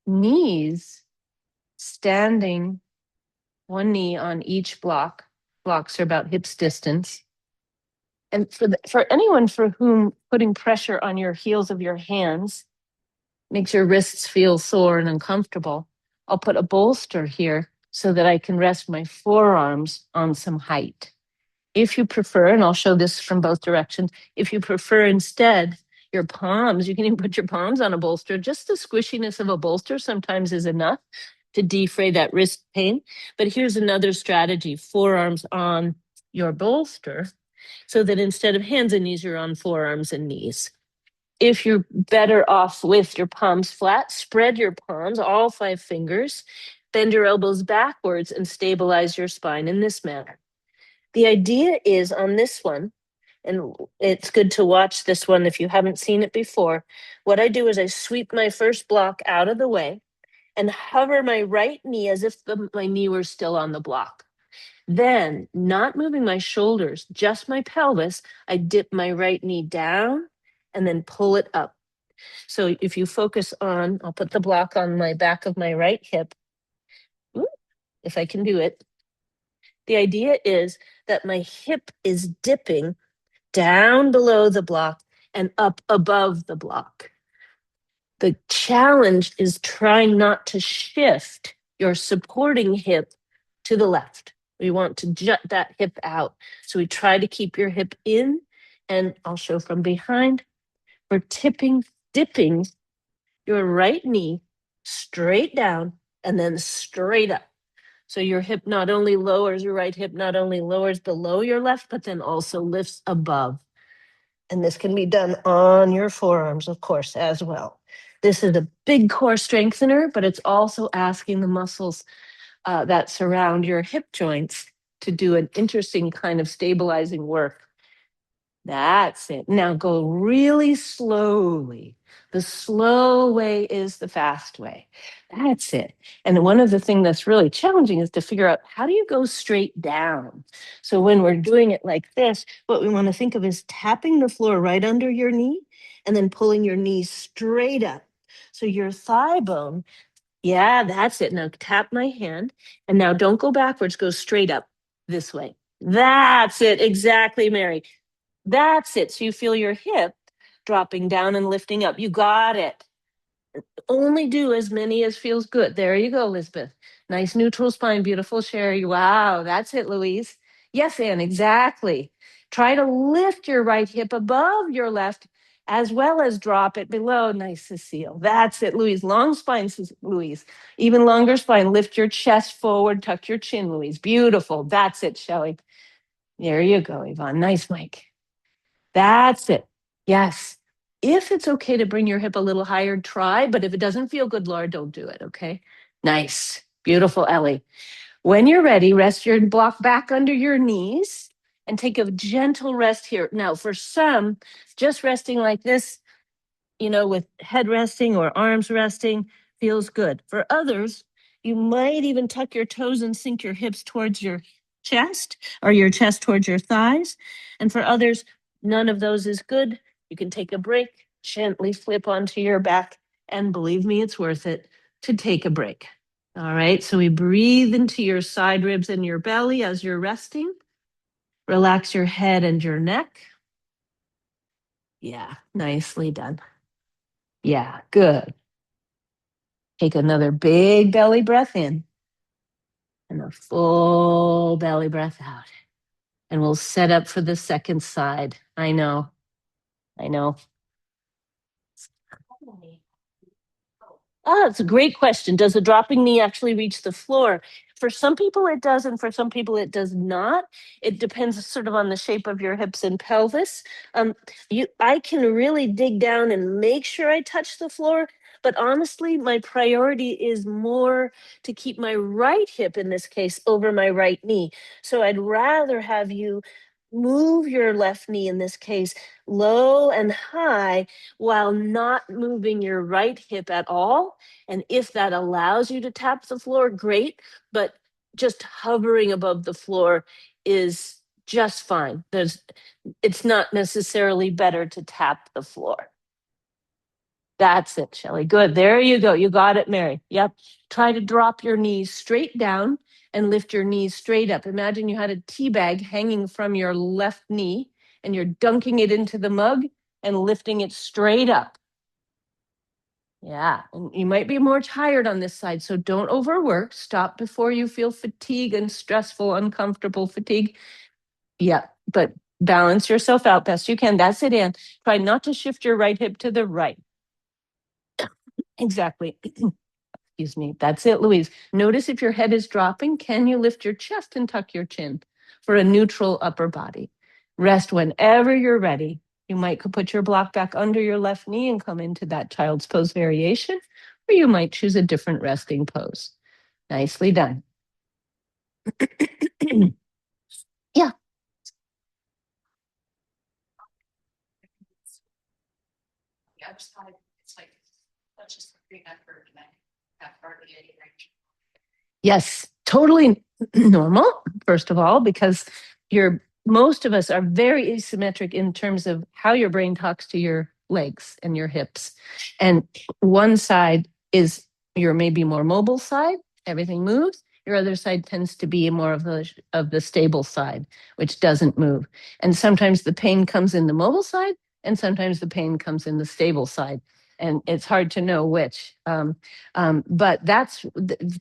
knees standing, one knee on each block. Blocks are about hips distance. And for anyone for whom putting pressure on your heels of your hands makes your wrists feel sore and uncomfortable, I'll put a bolster here so that I can rest my forearms on some height. If you prefer, and I'll show this from both directions, if you prefer instead your palms, you can even put your palms on a bolster. Just the squishiness of a bolster sometimes is enough to defray that wrist pain. But here's another strategy: forearms on your bolster, so that instead of hands and knees, you're on forearms and knees. If you're better off with your palms flat, spread your palms, all 5 fingers, bend your elbows backwards and stabilize your spine in this manner. The idea is on this one, and it's good to watch this one if you haven't seen it before. What I do is I sweep my first block out of the way and hover my right knee as if my knee were still on the block. Then, not moving my shoulders, just my pelvis, I dip my right knee down and then pull it up. So if you focus on, I'll put the block on my back of my right hip. Ooh, if I can do it. The idea is that my hip is dipping down below the block and up above the block. The challenge is trying not to shift your supporting hip to the left. We want to jut that hip out. So we try to keep your hip in, and I'll show from behind. We're dipping your right knee straight down and then straight up. So your hip not only lowers, your right hip not only lowers below your left, but then also lifts above. And this can be done on your forearms, of course, as well. This is a big core strengthener, but it's also asking the muscles that surround your hip joints to do an interesting kind of stabilizing work. That's it. Now go really slowly. The slow way is the fast way. That's it. And one of the things that's really challenging is to figure out, how do you go straight down? So when we're doing it like this, what we want to think of is tapping the floor right under your knee and then pulling your knee straight up. So your thigh bone, yeah, that's it. Now tap my hand. And now don't go backwards, go straight up this way. That's it. Exactly, Mary. That's it. So you feel your hip dropping down and lifting up. You got it. Only do as many as feels good. There you go, Elizabeth. Nice neutral spine. Beautiful, Sherry. Wow, that's it, Louise. Yes, Anne, exactly. Try to lift your right hip above your left as well as drop it below. Nice, Cecile. That's it, Louise. Long spine, Louise. Even longer spine. Lift your chest forward. Tuck your chin, Louise. Beautiful. That's it, Shelley. There you go, Yvonne. Nice, Mike. That's it. Yes. If it's okay to bring your hip a little higher, try. But if it doesn't feel good, Laura, don't do it. Okay. Nice. Beautiful, Ellie. When you're ready, rest your block back under your knees and take a gentle rest here. Now, for some, just resting like this, with head resting or arms resting feels good. For others, you might even tuck your toes and sink your hips towards your chest or your chest towards your thighs. And for others, none of those is good. You can take a break, gently flip onto your back, and believe me, it's worth it to take a break. All right, so we breathe into your side ribs and your belly as you're resting. Relax your head and your neck. Yeah, nicely done. Yeah, good. Take another big belly breath in and a full belly breath out. And we'll set up for the second side. I know. It's a great question. Does a dropping knee actually reach the floor? For some people it does, and for some people it does not. It depends sort of on the shape of your hips and pelvis. I can really dig down and make sure I touch the floor, but honestly, my priority is more to keep my right hip, in this case, over my right knee. So I'd rather have you move your left knee, in this case, low and high, while not moving your right hip at all. And if that allows you to tap the floor, great. But just hovering above the floor is just fine. It's not necessarily better to tap the floor. That's it, Shelley. Good. There you go. You got it, Mary. Yep. Try to drop your knees straight down and lift your knees straight up. Imagine you had a tea bag hanging from your left knee and you're dunking it into the mug and lifting it straight up. Yeah. And you might be more tired on this side, so don't overwork. Stop before you feel fatigue and stressful, uncomfortable fatigue. Yeah. But balance yourself out best you can. That's it, Ann. Try not to shift your right hip to the right. Exactly. Excuse me. That's it, Louise. Notice if your head is dropping, can you lift your chest and tuck your chin for a neutral upper body? Rest whenever you're ready. You might put your block back under your left knee and come into that child's pose variation, or you might choose a different resting pose. Nicely done. Yeah. The other side, it's like, let's just bring that for tonight. Have hardly any range. Yes, totally normal, first of all, because most of us are very asymmetric in terms of how your brain talks to your legs and your hips. And one side is your maybe more mobile side, everything moves. Your other side tends to be more of the stable side, which doesn't move. And sometimes the pain comes in the mobile side, and sometimes the pain comes in the stable side. And it's hard to know which. But that's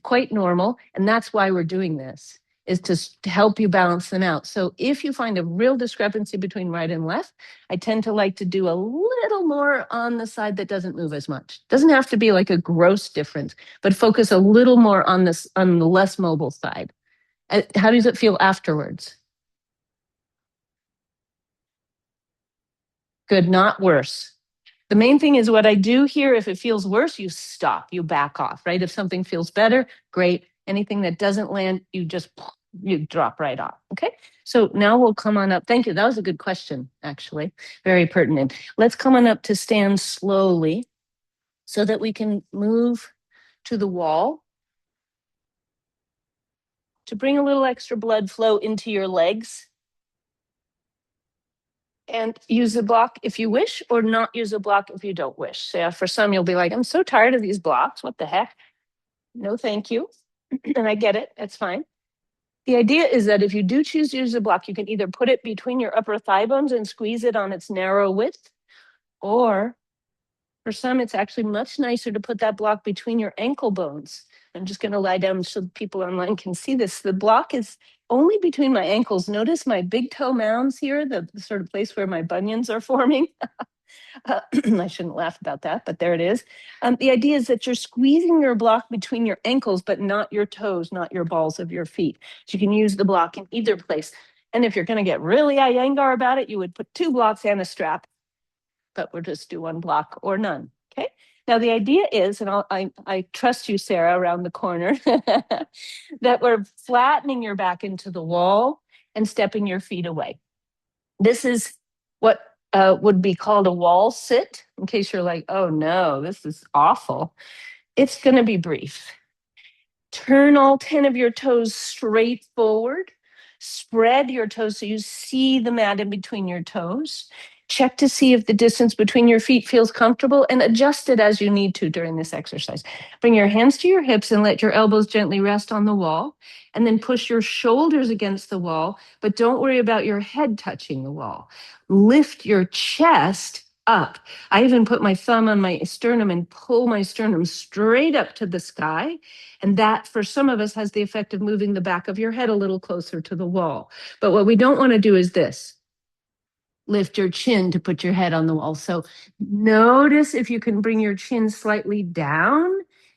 quite normal. And that's why we're doing this, is to help you balance them out. So if you find a real discrepancy between right and left, I tend to like to do a little more on the side that doesn't move as much. Doesn't have to be like a gross difference, but focus a little more on the less mobile side. How does it feel afterwards? Good, not worse. The main thing is what I do here, if it feels worse, you stop, you back off, right? If something feels better, great. Anything that doesn't land, you drop right off, okay? So now we'll come on up. Thank you, that was a good question, actually. Very pertinent. Let's come on up to stand slowly so that we can move to the wall to bring a little extra blood flow into your legs. And use a block if you wish, or not use a block if you don't wish. So for some, you'll be like, I'm so tired of these blocks. What the heck? No, thank you. And I get it. It's fine. The idea is that if you do choose to use a block, you can either put it between your upper thigh bones and squeeze it on its narrow width, or for some, it's actually much nicer to put that block between your ankle bones. I'm just going to lie down so people online can see this. The block is only between my ankles. Notice my big toe mounds here, the sort of place where my bunions are forming. I shouldn't laugh about that, but there it is. The idea is that you're squeezing your block between your ankles, but not your toes, not your balls of your feet. So you can use the block in either place. And if you're going to get really Iyengar about it, you would put 2 blocks and a strap, but we'll just do 1 block or none. Okay. Now the idea is, and I trust you, Sarah, around the corner, that we're flattening your back into the wall and stepping your feet away. This is what would be called a wall sit, in case you're like, oh no, this is awful. It's going to be brief. Turn all 10 of your toes straight forward. Spread your toes so you see the mat in between your toes. Check to see if the distance between your feet feels comfortable, and adjust it as you need to during this exercise. Bring your hands to your hips and let your elbows gently rest on the wall, and then push your shoulders against the wall, but don't worry about your head touching the wall. Lift your chest up. I even put my thumb on my sternum and pull my sternum straight up to the sky. And that, for some of us, has the effect of moving the back of your head a little closer to the wall. But what we don't want to do is this. Lift your chin to put your head on the wall. So notice if you can bring your chin slightly down.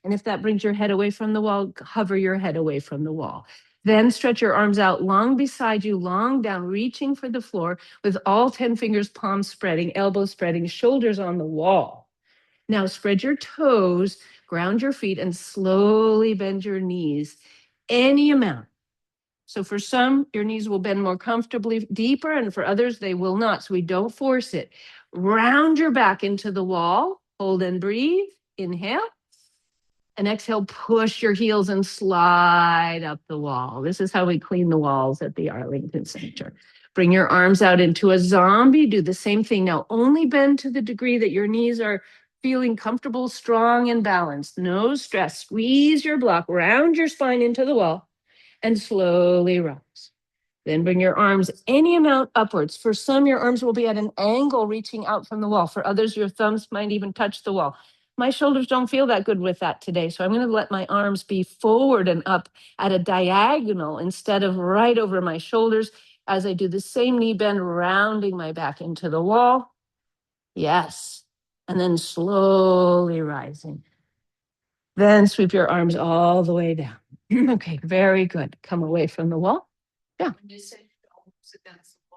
And if that brings your head away from the wall, hover your head away from the wall. Then stretch your arms out long beside you, long down, reaching for the floor with all 10 fingers, palms spreading, elbows spreading, shoulders on the wall. Now spread your toes, ground your feet, and slowly bend your knees any amount. So for some, your knees will bend more comfortably deeper, and for others, they will not. So we don't force it. Round your back into the wall. Hold and breathe. Inhale. And exhale, push your heels and slide up the wall. This is how we clean the walls at the Arlington Center. Bring your arms out into a zombie. Do the same thing. Now, only bend to the degree that your knees are feeling comfortable, strong, and balanced. No stress. Squeeze your block, round your spine into the wall, and slowly rise. Then bring your arms any amount upwards. For some, your arms will be at an angle reaching out from the wall. For others, your thumbs might even touch the wall. My shoulders don't feel that good with that today, so I'm going to let my arms be forward and up at a diagonal instead of right over my shoulders as I do the same knee bend, rounding my back into the wall. Yes. And then slowly rising. Then sweep your arms all the way down. Okay, very good. Come away from the wall. When you say don't sit against the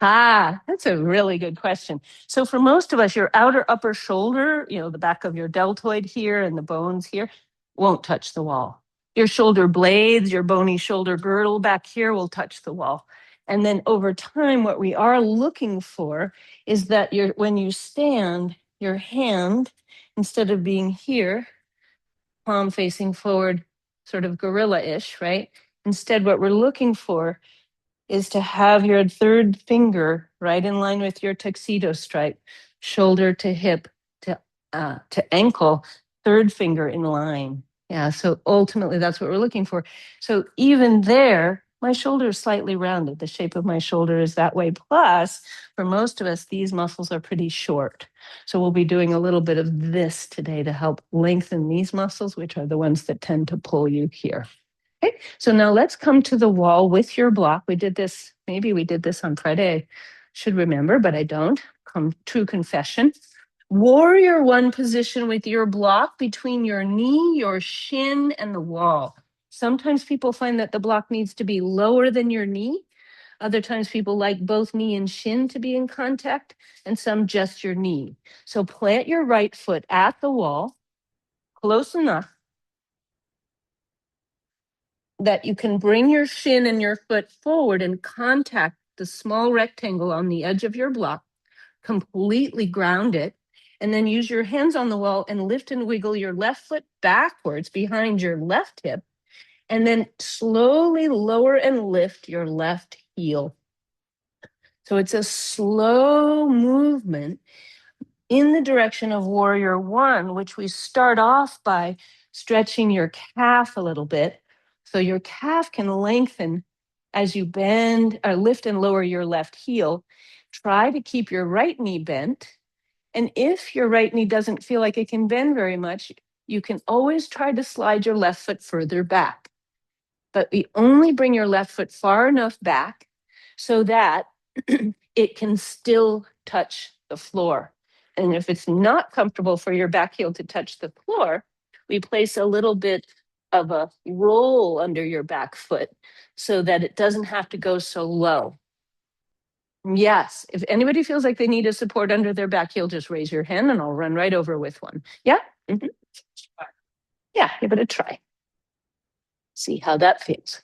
wall. That's a really good question. So for most of us, your outer upper shoulder, the back of your deltoid here and the bones here won't touch the wall. Your shoulder blades, your bony shoulder girdle back here will touch the wall. And then over time, what we are looking for is that when you stand, your hand, instead of being here, palm facing forward, sort of gorilla-ish, right? Instead, what we're looking for is to have your third finger right in line with your tuxedo stripe, shoulder to hip to ankle, third finger in line. Yeah, so ultimately that's what we're looking for. So even there, my shoulder is slightly rounded. The shape of my shoulder is that way. Plus, for most of us, these muscles are pretty short. So we'll be doing a little bit of this today to help lengthen these muscles, which are the ones that tend to pull you here. Okay, so now let's come to the wall with your block. Maybe we did this on Friday. I should remember, but I don't. True confession. Warrior one position with your block between your knee, your shin, and the wall. Sometimes people find that the block needs to be lower than your knee. Other times people like both knee and shin to be in contact, and some just your knee. So plant your right foot at the wall, close enough that you can bring your shin and your foot forward and contact the small rectangle on the edge of your block, completely ground it, and then use your hands on the wall and lift and wiggle your left foot backwards behind your left hip, and then slowly lower and lift your left heel. So it's a slow movement in the direction of warrior one, which we start off by stretching your calf a little bit. So your calf can lengthen as you bend or lift and lower your left heel. Try to keep your right knee bent. And if your right knee doesn't feel like it can bend very much, you can always try to slide your left foot further back. But we only bring your left foot far enough back so that it can still touch the floor. And if it's not comfortable for your back heel to touch the floor, we place a little bit of a roll under your back foot so that it doesn't have to go so low. Yes, if anybody feels like they need a support under their back heel, just raise your hand and I'll run right over with one. Yeah? Mm-hmm. Yeah, give it a try. See how that feels.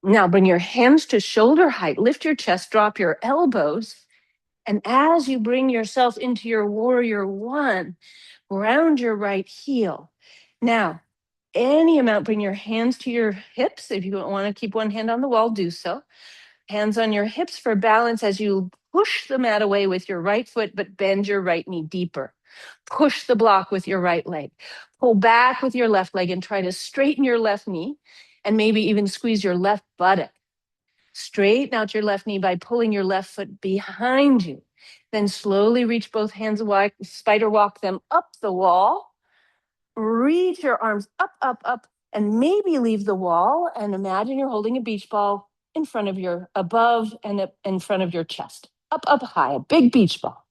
Now bring your hands to shoulder height, lift your chest, drop your elbows. And as you bring yourself into your warrior one, ground your right heel. Now, any amount, bring your hands to your hips. If you want to keep one hand on the wall, do so. Hands on your hips for balance as you push the mat away with your right foot, but bend your right knee deeper. Push the block with your right leg. Pull back with your left leg and try to straighten your left knee and maybe even squeeze your left buttock. Straighten out your left knee by pulling your left foot behind you. Then slowly reach both hands wide, spider walk them up the wall. Reach your arms up, up, up, and maybe leave the wall and imagine you're holding a beach ball in front of above and in front of your chest. Up, up high, a big beach ball.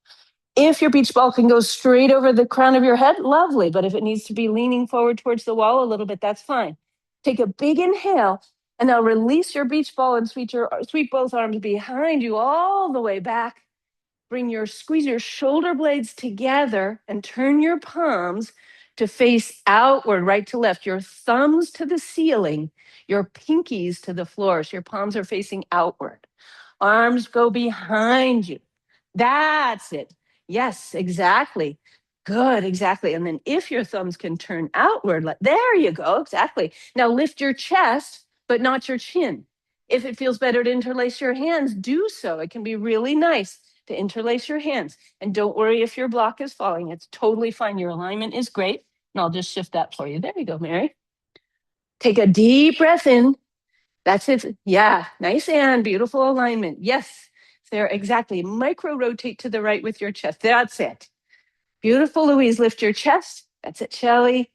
If your beach ball can go straight over the crown of your head, lovely. But if it needs to be leaning forward towards the wall a little bit, that's fine. Take a big inhale and now release your beach ball and sweep both arms behind you all the way back. Squeeze your shoulder blades together and turn your palms to face outward, right to left, your thumbs to the ceiling, your pinkies to the floor. So your palms are facing outward. Arms go behind you. That's it. Yes, exactly. Good, exactly. And then if your thumbs can turn outward, there you go, exactly. Now lift your chest, but not your chin. If it feels better to interlace your hands, do so. It can be really nice to interlace your hands. And don't worry if your block is falling. It's totally fine. Your alignment is great. And I'll just shift that for you. There you go, Mary. Take a deep breath in. That's it. Yeah, nice and beautiful alignment. Yes, there, exactly. Micro rotate to the right with your chest. That's it. Beautiful, Louise. Lift your chest. That's it, Shelley.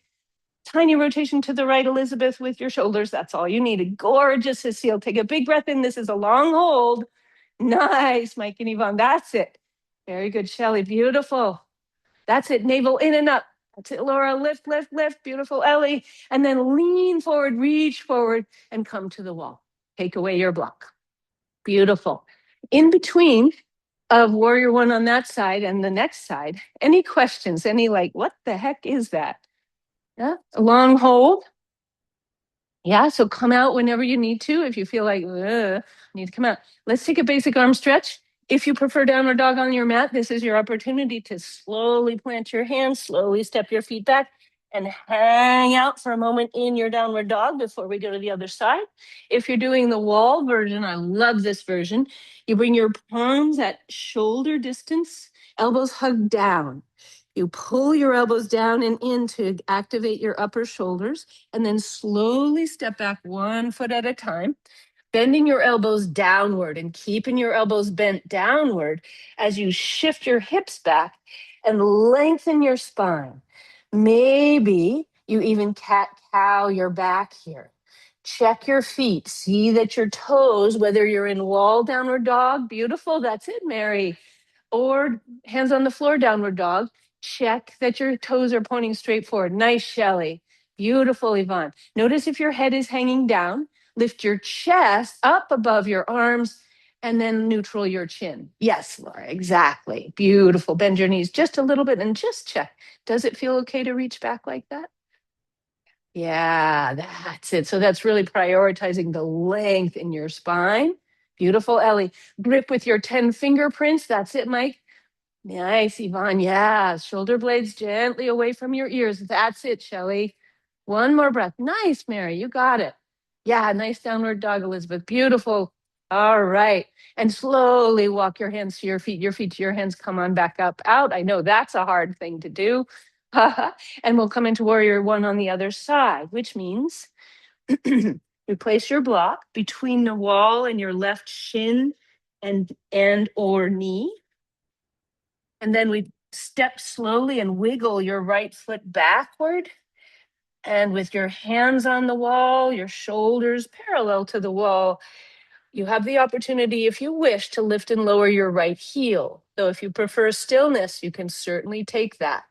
Tiny rotation to the right, Elizabeth, with your shoulders. That's all you need. Gorgeous, Cecile. Take a big breath in. This is a long hold. Nice, Mike and Yvonne. That's it. Very good, Shelley. Beautiful. That's it. Navel in and up. That's it, Laura. Lift, lift, lift. Beautiful, Ellie. And then lean forward, reach forward, and come to the wall. Take away your block. Beautiful. In between of warrior one on that side and the next side, any questions? Any like, what the heck is that? Yeah, a long hold. Yeah, so come out whenever you need to. If you feel like, need to come out. Let's take a basic arm stretch. If you prefer downward dog on your mat, this is your opportunity to slowly plant your hands, slowly step your feet back, and hang out for a moment in your downward dog before we go to the other side. If you're doing the wall version, I love this version. You bring your palms at shoulder distance, elbows hug down. You pull your elbows down and in to activate your upper shoulders, and then slowly step back 1 foot at a time, bending your elbows downward and keeping your elbows bent downward as you shift your hips back and lengthen your spine. Maybe you even cat cow your back here. Check your feet. See that your toes, whether you're in wall downward dog, beautiful, that's it, Mary, or hands on the floor downward dog, check that your toes are pointing straight forward. Nice, Shelley. Beautiful, Yvonne. Notice if your head is hanging down, lift your chest up above your arms, and then neutral your chin. Yes, Laura, exactly. Beautiful. Bend your knees just a little bit and just check. Does it feel okay to reach back like that? Yeah, that's it. So that's really prioritizing the length in your spine. Beautiful, Ellie. Grip with your 10 fingerprints. That's it, Mike. Nice, Yvonne. Yeah, shoulder blades gently away from your ears. That's it, Shelley. One more breath. Nice, Mary. You got it. Yeah, nice downward dog, Elizabeth. Beautiful. All right. And slowly walk your hands to your feet to your hands. Come on back up, out. I know that's a hard thing to do. And we'll come into warrior one on the other side, which means you place your block between the wall and your left shin and or knee. And then we step slowly and wiggle your right foot backward. And with your hands on the wall, your shoulders parallel to the wall, you have the opportunity, if you wish, to lift and lower your right heel. So if you prefer stillness, you can certainly take that.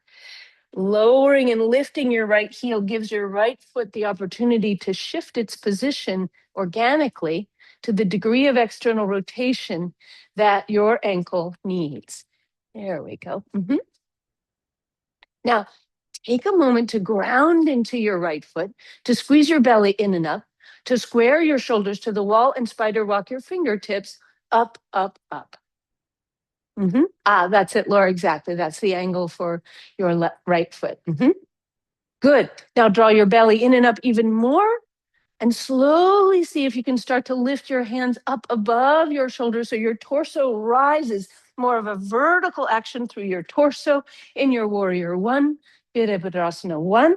Lowering and lifting your right heel gives your right foot the opportunity to shift its position organically to the degree of external rotation that your ankle needs. There we go. Now, take a moment to ground into your right foot, to squeeze your belly in and up, to square your shoulders to the wall and spider walk your fingertips up, up, up. That's it, Laura. Exactly. That's the angle for your right foot. Good. Now draw your belly in and up even more and slowly see if you can start to lift your hands up above your shoulders so your torso rises, more of a vertical action through your torso in your warrior one, Virabhadrasana one.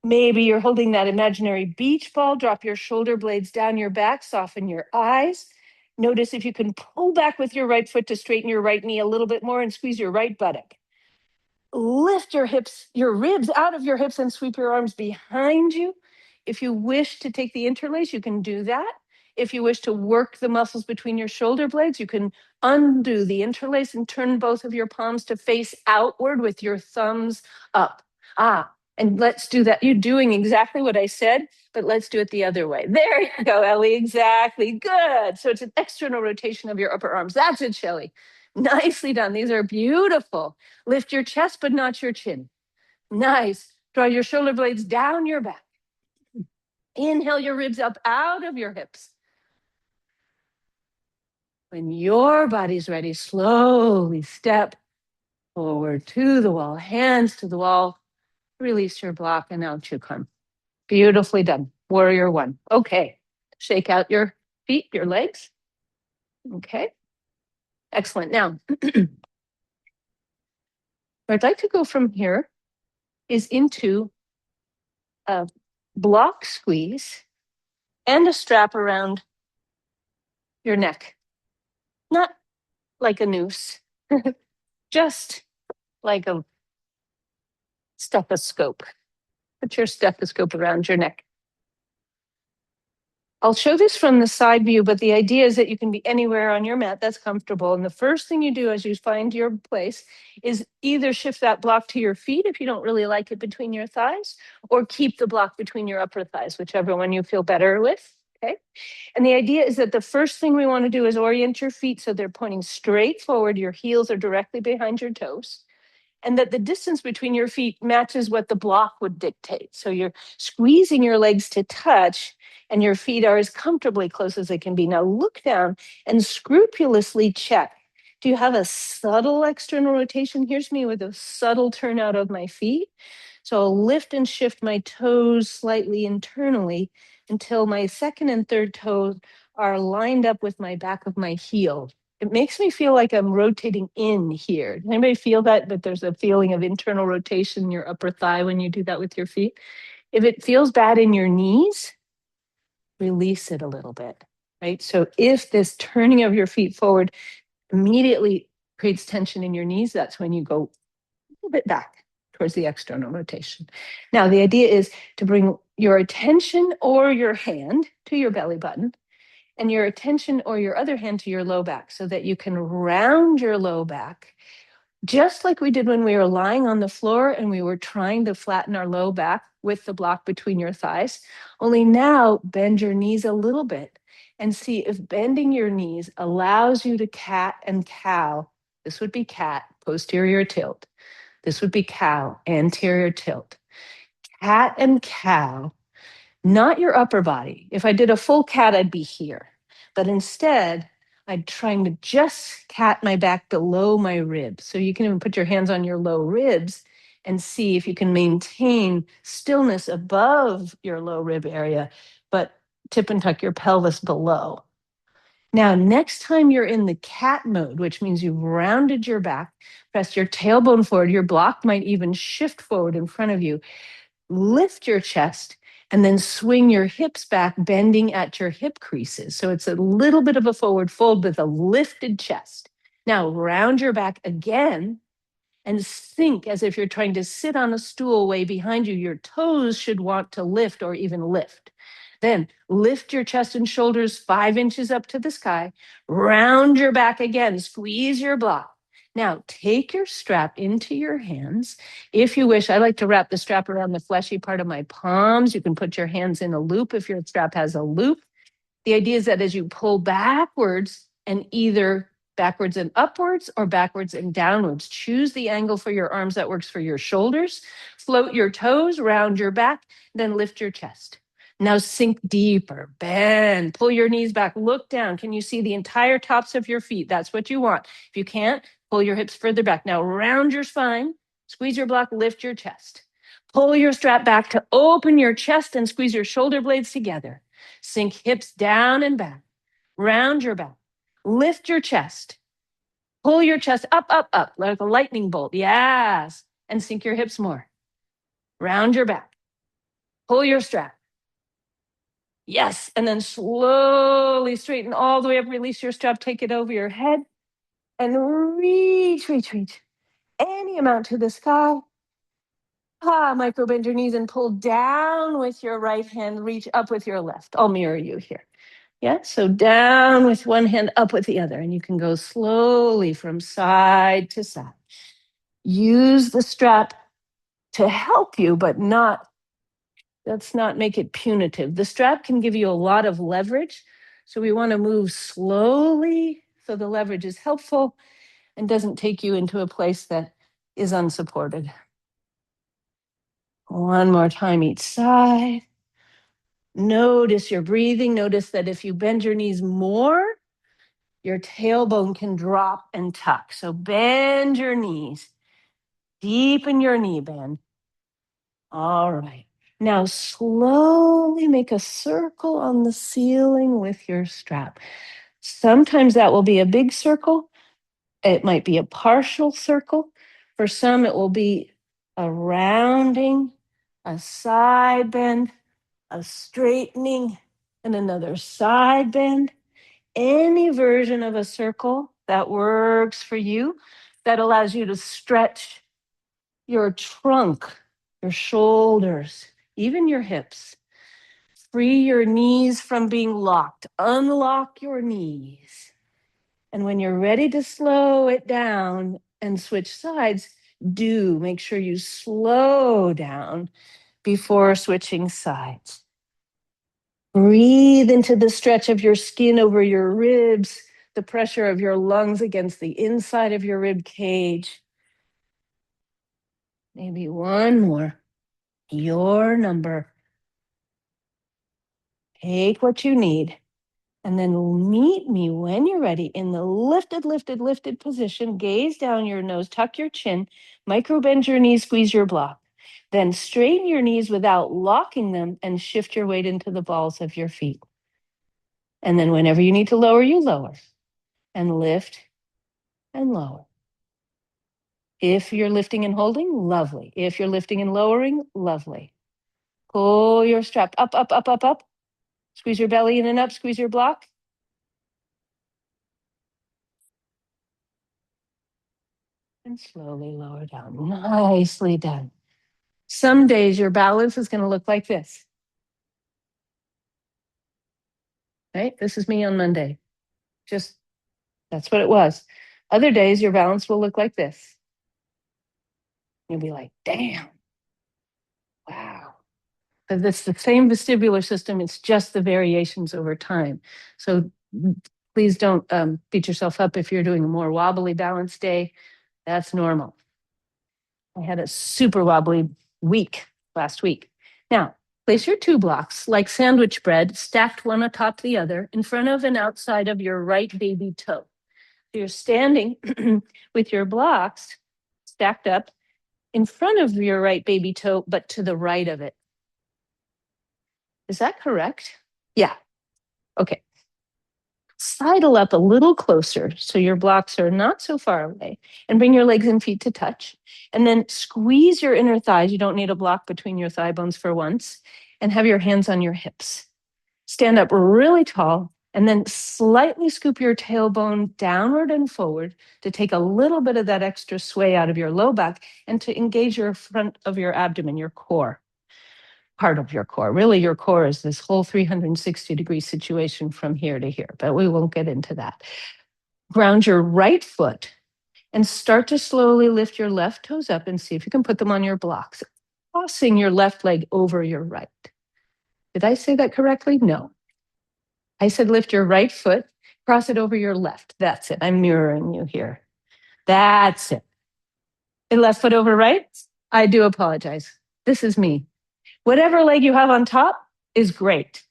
Maybe you're holding that imaginary beach ball. Drop your shoulder blades down your back, soften your eyes. Notice if you can pull back with your right foot to straighten your right knee a little bit more and squeeze your right buttock. Lift your hips, your ribs out of your hips and sweep your arms behind you. If you wish to take the interlace, you can do that. If you wish to work the muscles between your shoulder blades, you can undo the interlace and turn both of your palms to face outward with your thumbs up. And let's do that. You're doing exactly what I said, but let's do it the other way. There you go, Ellie. Exactly. Good. So it's an external rotation of your upper arms. That's it, Shelley. Nicely done. These are beautiful. Lift your chest, but not your chin. Nice. Draw your shoulder blades down your back. Inhale your ribs up out of your hips. When your body's ready, slowly step Forward to the wall, hands to the wall. Release your block and out you come. Beautifully done. Warrior one. Okay. Shake out your feet, your legs. Okay. Excellent. Now, where I'd like to go from here is into a block squeeze and a strap around your neck. Not like a noose, just like a stethoscope. Put your stethoscope around your neck. I'll show this from the side view, but the idea is that you can be anywhere on your mat that's comfortable. And the first thing you do as you find your place is either shift that block to your feet if you don't really like it between your thighs, or keep the block between your upper thighs, whichever one you feel better with. Okay. And the idea is that the first thing we want to do is orient your feet so they're pointing straight forward. Your heels are directly behind your toes. And that the distance between your feet matches what the block would dictate. So you're squeezing your legs to touch and your feet are as comfortably close as they can be. Now look down and scrupulously check. Do you have a subtle external rotation? Here's me with a subtle turnout of my feet. So I'll lift and shift my toes slightly internally until my second and third toes are lined up with my back of my heel. It makes me feel like I'm rotating in here. Does anybody feel that? That there's a feeling of internal rotation in your upper thigh when you do that with your feet? If it feels bad in your knees, release it a little bit, right? So if this turning of your feet forward immediately creates tension in your knees, that's when you go a little bit back towards the external rotation. Now, the idea is to bring your attention or your hand to your belly button and your attention or your other hand to your low back so that you can round your low back, just like we did when we were lying on the floor and we were trying to flatten our low back with the block between your thighs. Only now bend your knees a little bit and see if bending your knees allows you to cat and cow. This would be cat, posterior tilt. This would be cow, anterior tilt. Cat and cow, not your upper body. If I did a full cat, I'd be here. But instead, I'm trying to just cat my back below my ribs. So you can even put your hands on your low ribs and see if you can maintain stillness above your low rib area, but tip and tuck your pelvis below. Now, next time you're in the cat mode, which means you've rounded your back, press your tailbone forward, your block might even shift forward in front of you. Lift your chest and then swing your hips back, bending at your hip creases. So it's a little bit of a forward fold with a lifted chest. Now round your back again and think as if you're trying to sit on a stool way behind you. Your toes should want to lift or even lift. Then lift your chest and shoulders 5 inches up to the sky. Round your back again, squeeze your block. Now, take your strap into your hands. If you wish, I like to wrap the strap around the fleshy part of my palms. You can put your hands in a loop if your strap has a loop. The idea is that as you pull backwards and either backwards and upwards or backwards and downwards, choose the angle for your arms that works for your shoulders. Float your toes, round your back, then lift your chest. Now sink deeper, bend, pull your knees back, look down. Can you see the entire tops of your feet? That's what you want. If you can't, pull your hips further back. Now round your spine, squeeze your block, lift your chest. Pull your strap back to open your chest and squeeze your shoulder blades together. Sink hips down and back. Round your back. Lift your chest. Pull your chest up, up, up, like a lightning bolt. Yes. And sink your hips more. Round your back. Pull your strap. Yes. And then slowly straighten all the way up. Release your strap. Take it over your head. And reach, reach, reach. Any amount to the sky. Micro bend your knees and pull down with your right hand. Reach up with your left. I'll mirror you here. Yeah, so down with one hand, up with the other. And you can go slowly from side to side. Use the strap to help you, but let's not make it punitive. The strap can give you a lot of leverage. So we want to move slowly so the leverage is helpful and doesn't take you into a place that is unsupported. One more time each side. Notice your breathing. Notice that if you bend your knees more, your tailbone can drop and tuck. So bend your knees Deepen your knee bend. All right. Now slowly make a circle on the ceiling with your strap. Sometimes that will be a big circle. It might be a partial circle. For some, it will be a rounding, a side bend, a straightening, and another side bend. Any version of a circle that works for you, that allows you to stretch your trunk, your shoulders, even your hips. Free your knees from being locked. Unlock your knees. And when you're ready to slow it down and switch sides, do make sure you slow down before switching sides. Breathe into the stretch of your skin over your ribs, the pressure of your lungs against the inside of your rib cage. Maybe one more. Your number. Take what you need. And then meet me when you're ready in the lifted, lifted, lifted position. Gaze down your nose, tuck your chin, micro bend your knees, squeeze your block. Then straighten your knees without locking them and shift your weight into the balls of your feet. And then whenever you need to lower, you lower and lift and lower. If you're lifting and holding, lovely. If you're lifting and lowering, lovely. Pull your strap up, up, up, up, up. Squeeze your belly in and up, squeeze your block. And slowly lower down. Nicely done. Some days your balance is going to look like this. Right? This is me on Monday. Just, that's what it was. Other days your balance will look like this. You'll be like, damn. Wow. But it's the same vestibular system. It's just the variations over time. So please don't beat yourself up if you're doing a more wobbly balance day. That's normal. I had a super wobbly week last week. Now, place your two blocks like sandwich bread, stacked one atop the other, in front of and outside of your right baby toe. So you're standing with your blocks stacked up in front of your right baby toe, but to the right of it. Is that correct? Yeah. Okay. Sidle up a little closer so your blocks are not so far away, and bring your legs and feet to touch. And then squeeze your inner thighs. You don't need a block between your thigh bones for once. And have your hands on your hips. Stand up really tall and then slightly scoop your tailbone downward and forward to take a little bit of that extra sway out of your low back and to engage your front of your abdomen, your core. Part of your core. Really, your core is this whole 360-degree situation from here to here, but we won't get into that. Ground your right foot and start to slowly lift your left toes up and see if you can put them on your blocks, crossing your left leg over your right. Did I say that correctly? No. I said lift your right foot, cross it over your left. That's it. I'm mirroring you here. That's it. And left foot over right? I do apologize. This is me. Whatever leg you have on top is great.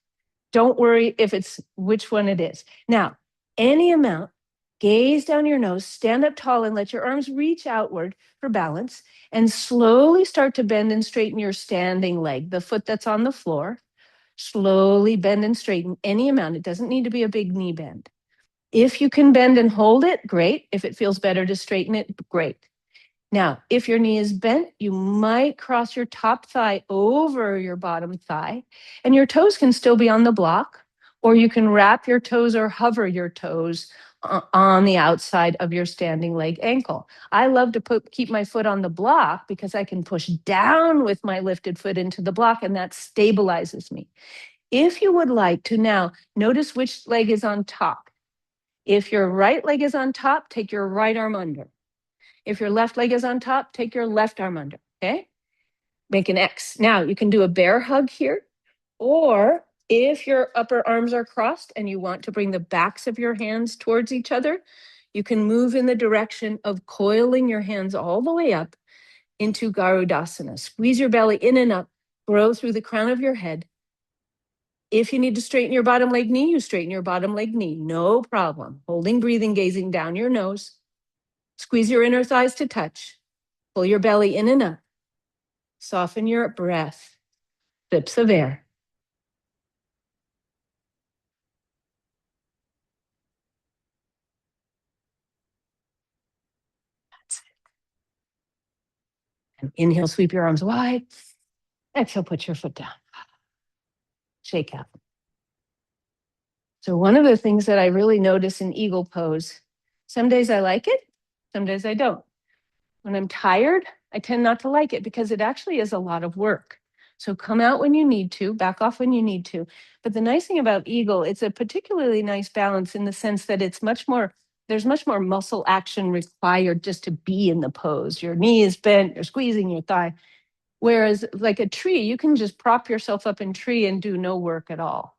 Don't worry if it's which one it is. Now, any amount, gaze down your nose, stand up tall and let your arms reach outward for balance, and slowly start to bend and straighten your standing leg, the foot that's on the floor. Slowly bend and straighten any amount. It doesn't need to be a big knee bend. If you can bend and hold it, great. If it feels better to straighten it, great. Now, if your knee is bent, you might cross your top thigh over your bottom thigh, and your toes can still be on the block, or you can wrap your toes or hover your toes on the outside of your standing leg ankle. I love to keep my foot on the block because I can push down with my lifted foot into the block, and that stabilizes me. If you would like to now notice which leg is on top. If your right leg is on top, take your right arm under. If your left leg is on top, take your left arm under, okay? Make an X. Now, you can do a bear hug here, or if your upper arms are crossed and you want to bring the backs of your hands towards each other, you can move in the direction of coiling your hands all the way up into Garudasana. Squeeze your belly in and up, grow through the crown of your head. If you need to straighten your bottom leg knee, you straighten your bottom leg knee, no problem. Holding, breathing, gazing down your nose. Squeeze your inner thighs to touch. Pull your belly in and up. Soften your breath. Sips of air. That's it. And inhale, sweep your arms wide. Exhale, put your foot down. Shake out. So one of the things that I really notice in eagle pose, some days I like it, some days I don't. When I'm tired, I tend not to like it because it actually is a lot of work. So come out when you need to, back off when you need to. But the nice thing about eagle, it's a particularly nice balance in the sense that it's much more, there's much more muscle action required just to be in the pose. Your knee is bent, you're squeezing your thigh. Whereas like a tree, you can just prop yourself up in tree and do no work at all.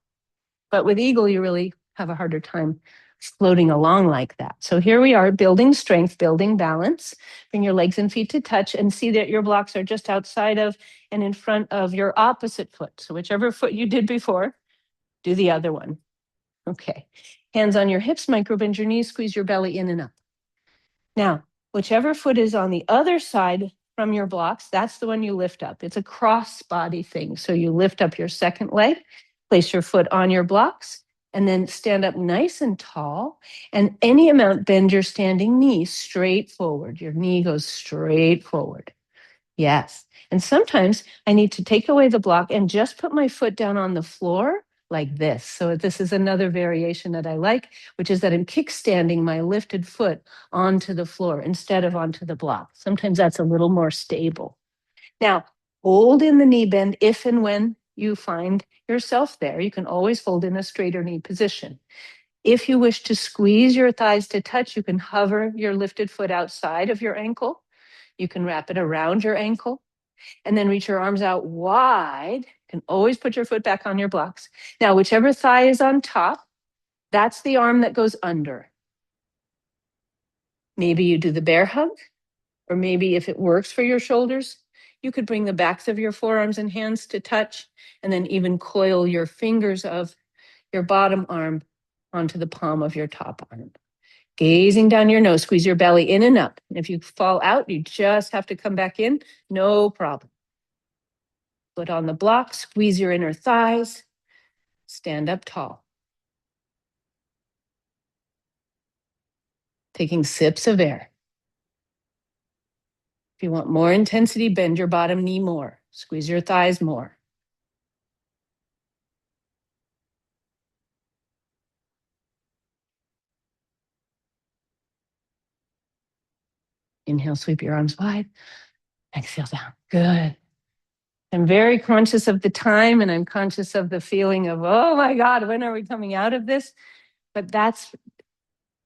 But with eagle, you really have a harder time floating along like that. So here we are, building strength, building balance. Bring your legs and feet to touch and see that your blocks are just outside of and in front of your opposite foot. So whichever foot you did before, do the other one. Okay. Hands on your hips, micro bend your knees, squeeze your belly in and up. Now, whichever foot is on the other side from your blocks, that's the one you lift up. It's a cross body thing. So you lift up your second leg, place your foot on your blocks, and then stand up nice and tall. And any amount, bend your standing knee straight forward. Your knee goes straight forward. Yes. And sometimes I need to take away the block and just put my foot down on the floor like this. So this is another variation that I like, which is that I'm kickstanding my lifted foot onto the floor instead of onto the block. Sometimes that's a little more stable. Now, hold in the knee bend if and when you find yourself there. You can always hold in a straighter knee position. If you wish to squeeze your thighs to touch, you can hover your lifted foot outside of your ankle. You can wrap it around your ankle and then reach your arms out wide. You can always put your foot back on your blocks. Now, whichever thigh is on top, that's the arm that goes under. Maybe you do the bear hug, or maybe if it works for your shoulders, you could bring the backs of your forearms and hands to touch, and then even coil your fingers of your bottom arm onto the palm of your top arm. Gazing down your nose, squeeze your belly in and up. If you fall out, you just have to come back in, no problem. Foot on the block, squeeze your inner thighs, stand up tall. Taking sips of air. If you want more intensity, bend your bottom knee more, squeeze your thighs more. Inhale, sweep your arms wide. Exhale down. Good. I'm very conscious of the time and I'm conscious of the feeling of, oh my God, when are we coming out of this? But that's,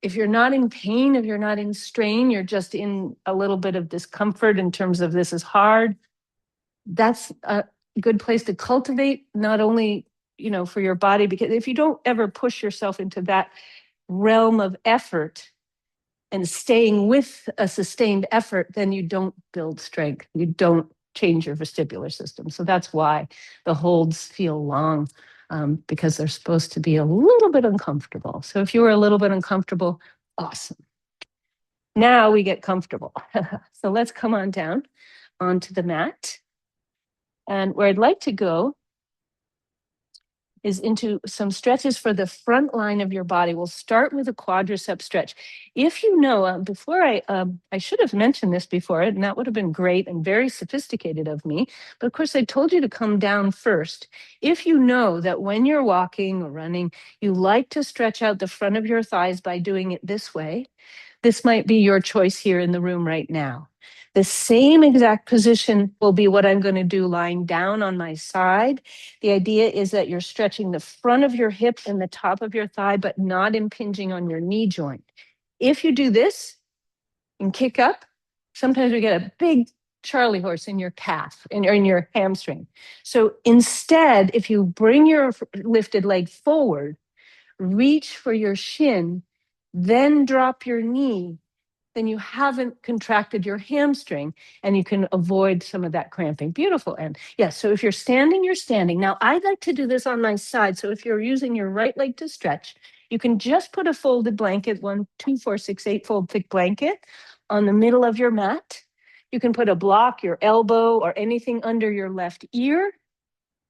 if you're not in pain, if you're not in strain, you're just in a little bit of discomfort in terms of this is hard. That's a good place to cultivate, not only, for your body, because if you don't ever push yourself into that realm of effort, and staying with a sustained effort, then you don't build strength. You don't change your vestibular system. So that's why the holds feel long, because they're supposed to be a little bit uncomfortable. So if you were a little bit uncomfortable, awesome. Now we get comfortable. So let's come on down onto the mat. And where I'd like to go is into some stretches for the front line of your body. We'll start with a quadricep stretch. If you know, before I should have mentioned this before, and that would have been great and very sophisticated of me, but of course I told you to come down first. If you know that when you're walking or running, you like to stretch out the front of your thighs by doing it this way, this might be your choice here in the room right now. The same exact position will be what I'm going to do lying down on my side. The idea is that you're stretching the front of your hip and the top of your thigh, but not impinging on your knee joint. If you do this and kick up, sometimes we get a big Charlie horse in your calf or in your hamstring. So instead, if you bring your lifted leg forward, reach for your shin, then drop your knee, then you haven't contracted your hamstring and you can avoid some of that cramping. Beautiful. And yes, so if you're standing, you're standing. Now, I like to do this on my side. So if you're using your right leg to stretch, you can just put a folded blanket, 1, 2, 4, 6, 8 fold thick blanket on the middle of your mat. You can put a block, your elbow, or anything under your left ear.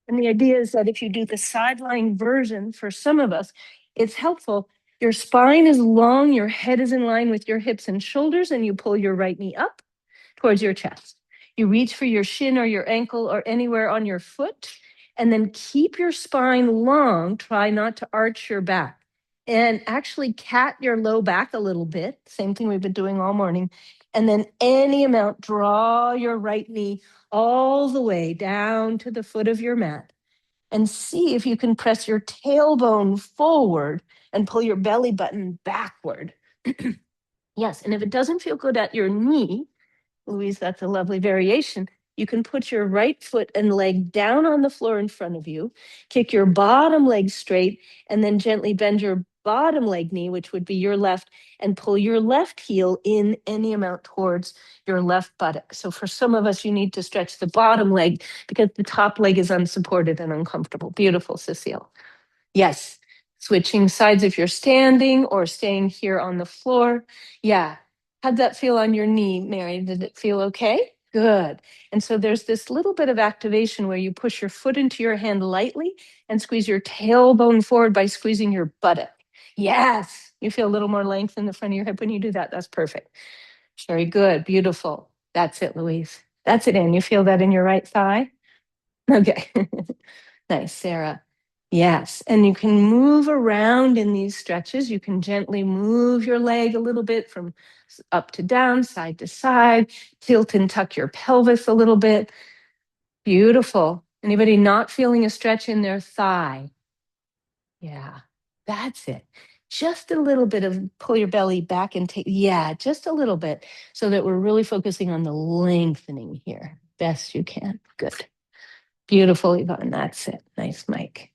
And the idea is that if you do the sideline version, for some of us, it's helpful. Your spine is long, your head is in line with your hips and shoulders, and you pull your right knee up towards your chest. You reach for your shin or your ankle or anywhere on your foot, and then keep your spine long. Try not to arch your back. And actually cat your low back a little bit. Same thing we've been doing all morning. And then any amount, draw your right knee all the way down to the foot of your mat. And see if you can press your tailbone forward and pull your belly button backward. Yes, and if it doesn't feel good at your knee, Louise, that's a lovely variation. You can put your right foot and leg down on the floor in front of you, kick your bottom leg straight, and then gently bend your bottom leg knee, which would be your left, and pull your left heel in any amount towards your left buttock. So for some of us, you need to stretch the bottom leg because the top leg is unsupported and uncomfortable. Beautiful, Cecile. Yes, switching sides if you're standing or staying here on the floor. Yeah. How'd that feel on your knee, Mary? Did it feel okay? Good. And so there's this little bit of activation where you push your foot into your hand lightly and squeeze your tailbone forward by squeezing your buttock. Yes. You feel a little more length in the front of your hip when you do that. That's perfect. Very good. Beautiful. That's it, Louise. That's it, Anne. You feel that in your right thigh? Okay. Nice, Sarah. Yes, and you can move around in these stretches. You can gently move your leg a little bit from up to down, side to side, tilt and tuck your pelvis a little bit. Beautiful. Anybody not feeling a stretch in their thigh? Yeah, that's it. Just a little bit of pull your belly back and take, yeah, just a little bit so that we're really focusing on the lengthening here. Best you can. Good. Beautiful, Yvonne. That's it. Nice, Mike.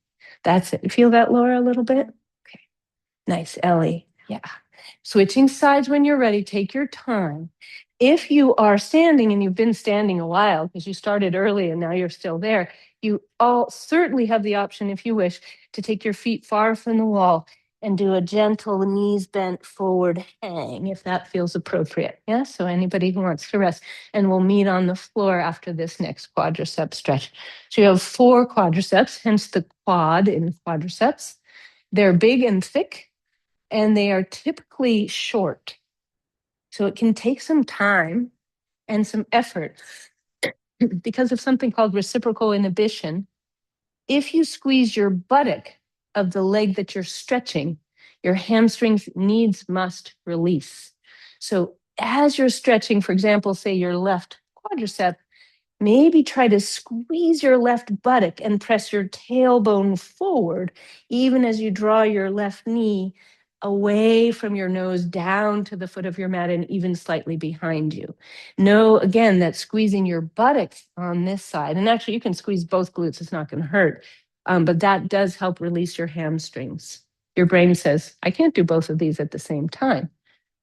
That's it. Feel that, Laura, a little bit? Okay. Nice, Ellie. Yeah. Switching sides when you're ready. Take your time. If you are standing and you've been standing a while because you started early and now you're still there, you all certainly have the option, if you wish, to take your feet far from the wall and do a gentle knees bent forward hang if that feels appropriate. Yeah. So anybody who wants to rest, and we'll meet on the floor after this next quadricep stretch. So you have 4 quadriceps, hence the quad in quadriceps. They're big and thick, and they are typically short. So it can take some time and some effort because of something called reciprocal inhibition. If you squeeze your buttock of the leg that you're stretching, your hamstrings must release. So as you're stretching, for example, say your left quadricep, maybe try to squeeze your left buttock and press your tailbone forward, even as you draw your left knee away from your nose down to the foot of your mat and even slightly behind you. Know, again, that squeezing your buttocks on this side, and actually you can squeeze both glutes, it's not going to hurt, but that does help release your hamstrings. Your brain says, I can't do both of these at the same time.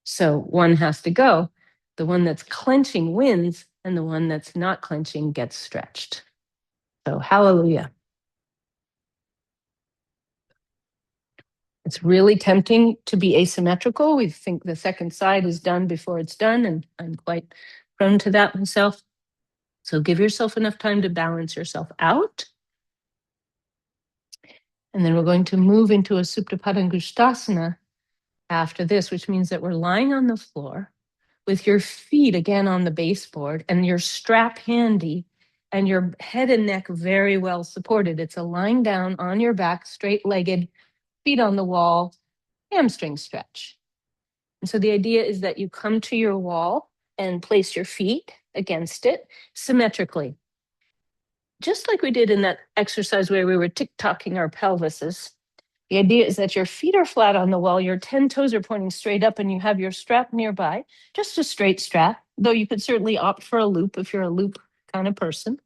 So one has to go. The one that's clenching wins, and the one that's not clenching gets stretched. So hallelujah. It's really tempting to be asymmetrical. We think the second side is done before it's done, and I'm quite prone to that myself. So give yourself enough time to balance yourself out. And then we're going to move into a Supta Padangusthasana after this, which means that we're lying on the floor with your feet again on the baseboard and your strap handy and your head and neck very well supported. It's a lying down on your back, straight-legged, feet on the wall, hamstring stretch. And so the idea is that you come to your wall and place your feet against it symmetrically. Just like we did in that exercise where we were tick-tocking our pelvises. The idea is that your feet are flat on the wall, your 10 toes are pointing straight up, and you have your strap nearby, just a straight strap, though you could certainly opt for a loop if you're a loop kind of person.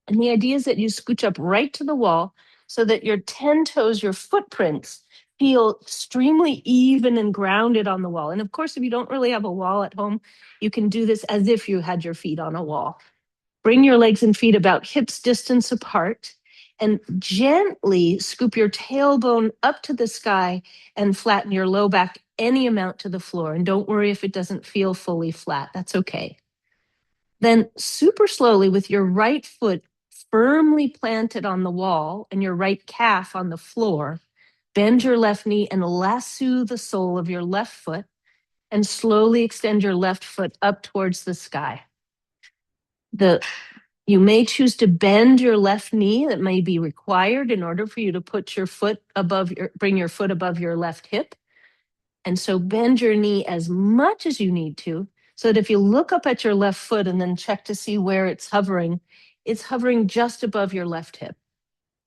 And the idea is that you scooch up right to the wall so that your 10 toes, your footprints, feel extremely even and grounded on the wall. And of course, if you don't really have a wall at home, you can do this as if you had your feet on a wall. Bring your legs and feet about hips distance apart and gently scoop your tailbone up to the sky and flatten your low back any amount to the floor. And don't worry if it doesn't feel fully flat. That's okay. Then super slowly with your right foot firmly planted on the wall and your right calf on the floor, bend your left knee and lasso the sole of your left foot and slowly extend your left foot up towards the sky. You may choose to bend your left knee. That may be required in order for you to put your foot bring your foot above your left hip. And so bend your knee as much as you need to, so that if you look up at your left foot and then check to see where it's hovering just above your left hip.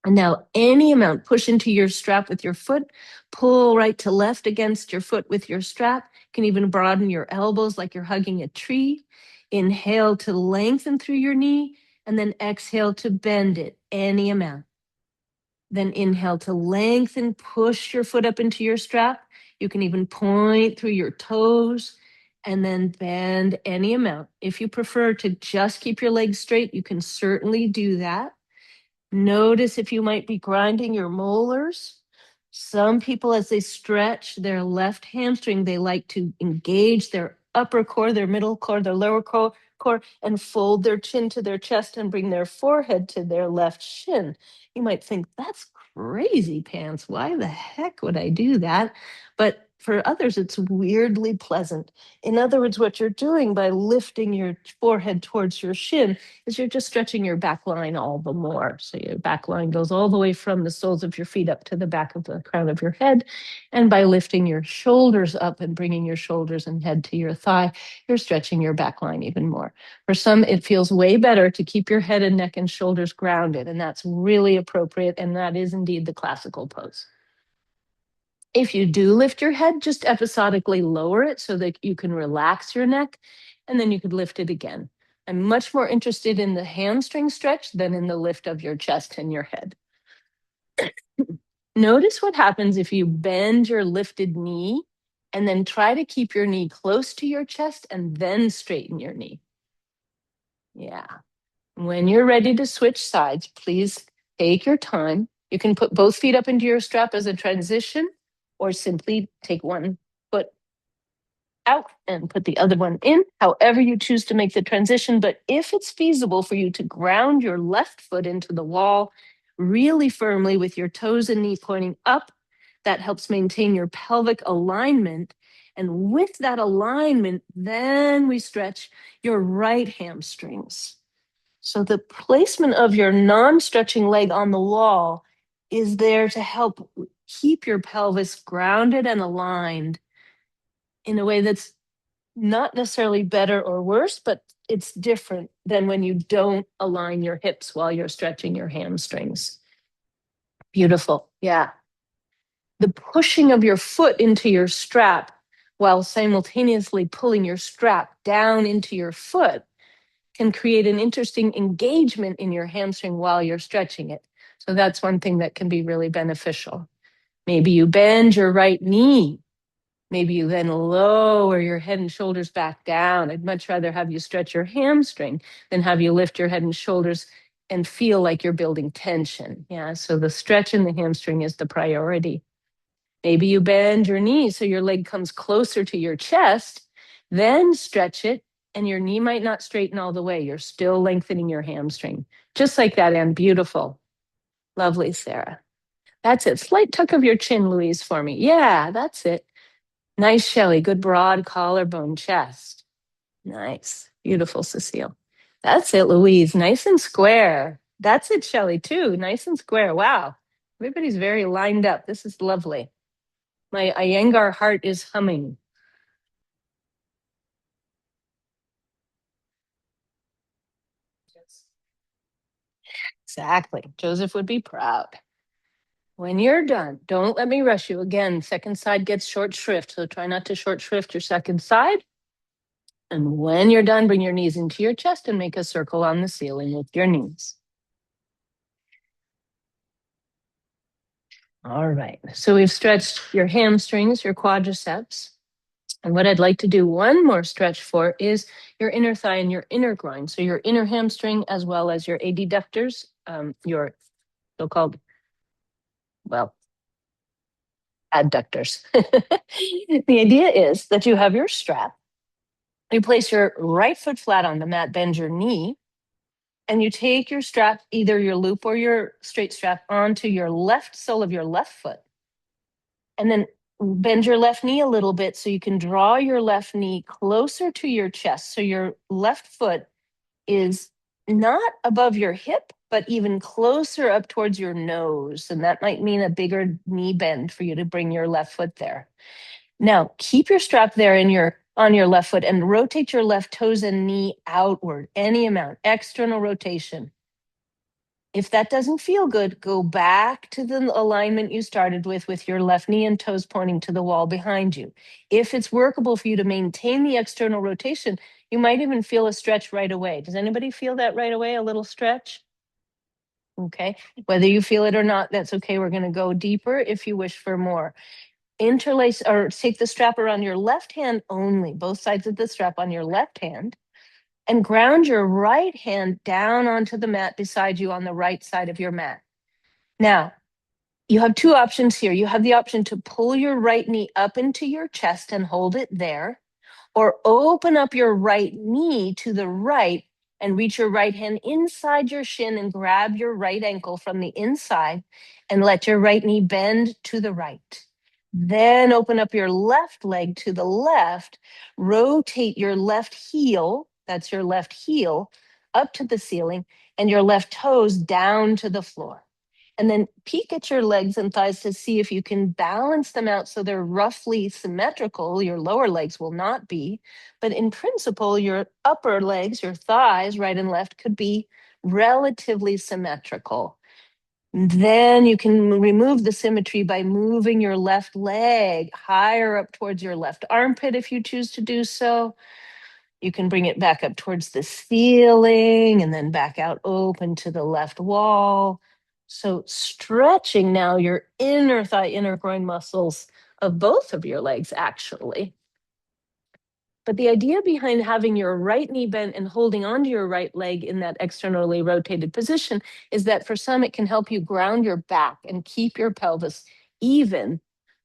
And now any amount, push into your strap with your foot, pull right to left against your foot with your strap. You can even broaden your elbows like you're hugging a tree. Inhale to lengthen through your knee, and then exhale to bend it any amount. Then inhale to lengthen, push your foot up into your strap. You can even point through your toes and then bend any amount. If you prefer to just keep your legs straight, you can certainly do that. Notice if you might be grinding your molars. Some people, as they stretch their left hamstring, they like to engage their upper core, their middle core, their lower core, and fold their chin to their chest and bring their forehead to their left shin. You might think, that's crazy pants. Why the heck would I do that? But for others, it's weirdly pleasant. In other words, what you're doing by lifting your forehead towards your shin is you're just stretching your back line all the more. So your back line goes all the way from the soles of your feet up to the back of the crown of your head. And by lifting your shoulders up and bringing your shoulders and head to your thigh, you're stretching your back line even more. For some, it feels way better to keep your head and neck and shoulders grounded, and that's really appropriate, and that is indeed the classical pose. If you do lift your head, just episodically lower it so that you can relax your neck, and then you could lift it again. I'm much more interested in the hamstring stretch than in the lift of your chest and your head. Notice what happens if you bend your lifted knee and then try to keep your knee close to your chest and then straighten your knee. Yeah. When you're ready to switch sides, please take your time. You can put both feet up into your strap as a transition, or simply take one foot out and put the other one in, however you choose to make the transition. But if it's feasible for you to ground your left foot into the wall really firmly with your toes and knee pointing up, that helps maintain your pelvic alignment. And with that alignment, then we stretch your right hamstrings. So the placement of your non-stretching leg on the wall is there to help keep your pelvis grounded and aligned in a way that's not necessarily better or worse, but it's different than when you don't align your hips while you're stretching your hamstrings. Beautiful. Yeah. The pushing of your foot into your strap while simultaneously pulling your strap down into your foot can create an interesting engagement in your hamstring while you're stretching it. So that's one thing that can be really beneficial. Maybe you bend your right knee. Maybe you then lower your head and shoulders back down. I'd much rather have you stretch your hamstring than have you lift your head and shoulders and feel like you're building tension. Yeah, so the stretch in the hamstring is the priority. Maybe you bend your knee so your leg comes closer to your chest, then stretch it, and your knee might not straighten all the way. You're still lengthening your hamstring. Just like that, and beautiful. Lovely, Sarah. That's it. Slight tuck of your chin, Louise, for me. Yeah, that's it. Nice, Shelley. Good broad collarbone chest. Nice. Beautiful, Cecile. That's it, Louise. Nice and square. That's it, Shelley, too. Nice and square. Wow. Everybody's very lined up. This is lovely. My Iyengar heart is humming. Exactly. Joseph would be proud. When you're done, don't let me rush you. Again, second side gets short shrift, so try not to short shrift your second side. And when you're done, bring your knees into your chest and make a circle on the ceiling with your knees. All right, so we've stretched your hamstrings, your quadriceps. And what I'd like to do one more stretch for is your inner thigh and your inner groin. So your inner hamstring as well as your adductors, your so-called, well, adductors. The idea is that you have your strap You place your right foot flat on the mat, bend your knee, and you take your strap, either your loop or your straight strap, onto your left sole of your left foot. And then bend your left knee a little bit so you can draw your left knee closer to your chest. So your left foot is not above your hip, but even closer up towards your nose. And that might mean a bigger knee bend for you to bring your left foot there. Now, keep your strap there on your left foot and rotate your left toes and knee outward, any amount, external rotation. If that doesn't feel good, go back to the alignment you started with your left knee and toes pointing to the wall behind you. If it's workable for you to maintain the external rotation, you might even feel a stretch right away. Does anybody feel that right away, a little stretch? Okay, whether you feel it or not, that's okay. We're going to go deeper if you wish for more. Interlace or take the strap around your left hand only, both sides of the strap on your left hand, and ground your right hand down onto the mat beside you on the right side of your mat. Now, you have two options here. You have the option to pull your right knee up into your chest and hold it there, or open up your right knee to the right and reach your right hand inside your shin and grab your right ankle from the inside and let your right knee bend to the right. Then open up your left leg to the left, rotate your left heel, that's your left heel, up to the ceiling, and your left toes down to the floor. And then peek at your legs and thighs to see if you can balance them out so they're roughly symmetrical. Your lower legs will not be, but in principle, your upper legs, your thighs, right and left, could be relatively symmetrical. Then you can remove the symmetry by moving your left leg higher up towards your left armpit if you choose to do so. You can bring it back up towards the ceiling and then back out open to the left wall. So stretching now your inner thigh, inner groin muscles of both of your legs, actually. But the idea behind having your right knee bent and holding onto your right leg in that externally rotated position is that for some, it can help you ground your back and keep your pelvis even.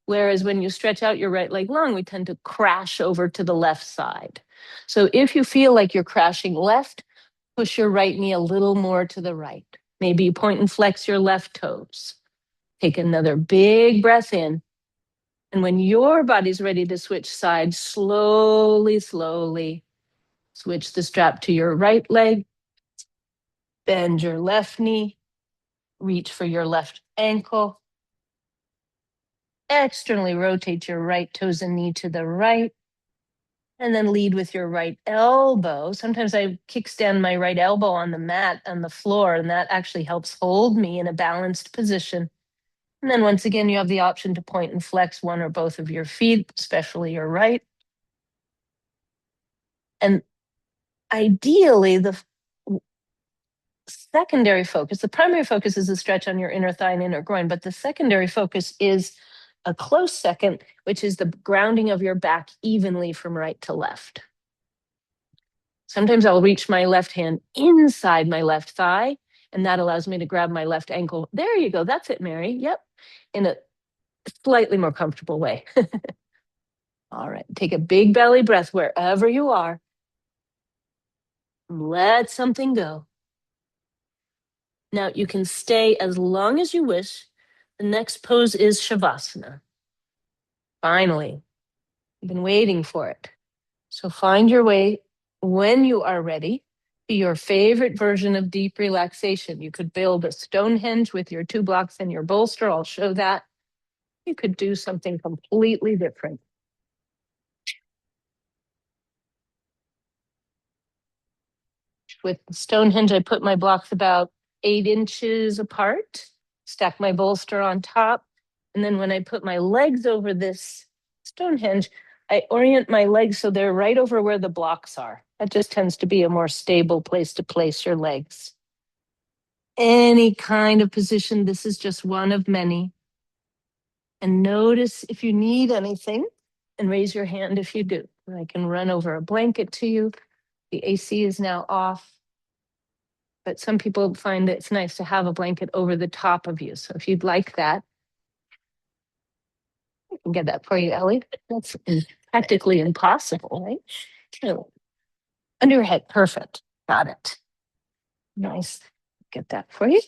Whereas when you stretch out your right leg long, we tend to crash over to the left side. So if you feel like you're crashing left, push your right knee a little more to the right. Maybe you point and flex your left toes. Take another big breath in. And when your body's ready to switch sides, slowly, slowly switch the strap to your right leg, bend your left knee, reach for your left ankle, externally rotate your right toes and knee to the right, and then lead with your right elbow. Sometimes I kickstand my right elbow on the mat, on the floor, and that actually helps hold me in a balanced position. And then once again, you have the option to point and flex one or both of your feet, especially your right. And ideally, the secondary focus, the primary focus is a stretch on your inner thigh and inner groin, but the secondary focus is a close second, which is the grounding of your back evenly from right to left. Sometimes I'll reach my left hand inside my left thigh, and that allows me to grab my left ankle. There you go. That's it, Mary. Yep. In a slightly more comfortable way. All right. Take a big belly breath wherever you are. Let something go. Now you can stay as long as you wish. The next pose is Shavasana. Finally, you've been waiting for it. So find your way when you are ready to your favorite version of deep relaxation. You could build a Stonehenge with your 2 blocks and your bolster. I'll show that. You could do something completely different. With Stonehenge, I put my blocks about 8 inches apart, stack my bolster on top. And then when I put my legs over this Stonehenge, I orient my legs so they're right over where the blocks are. That just tends to be a more stable place to place your legs. Any kind of position, this is just one of many. And notice if you need anything and raise your hand if you do. I can run over a blanket to you. The AC is now off. But some people find that it's nice to have a blanket over the top of you. So if you'd like that, I can get that for you, Ellie. That's practically impossible, right? So Under your head. Perfect. Got it. Nice. Get that for you.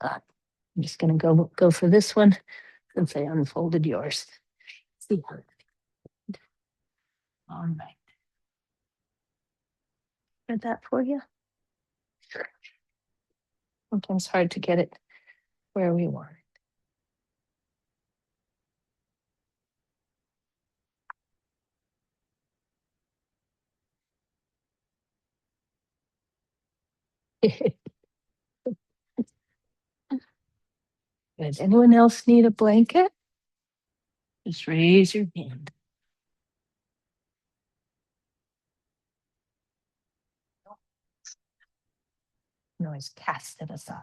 I'm just gonna go for this one since I unfolded yours. See how. All right. Get that for you. Sure. Sometimes hard to get it where we want. Does anyone else need a blanket? Just raise your hand. You can always cast it aside.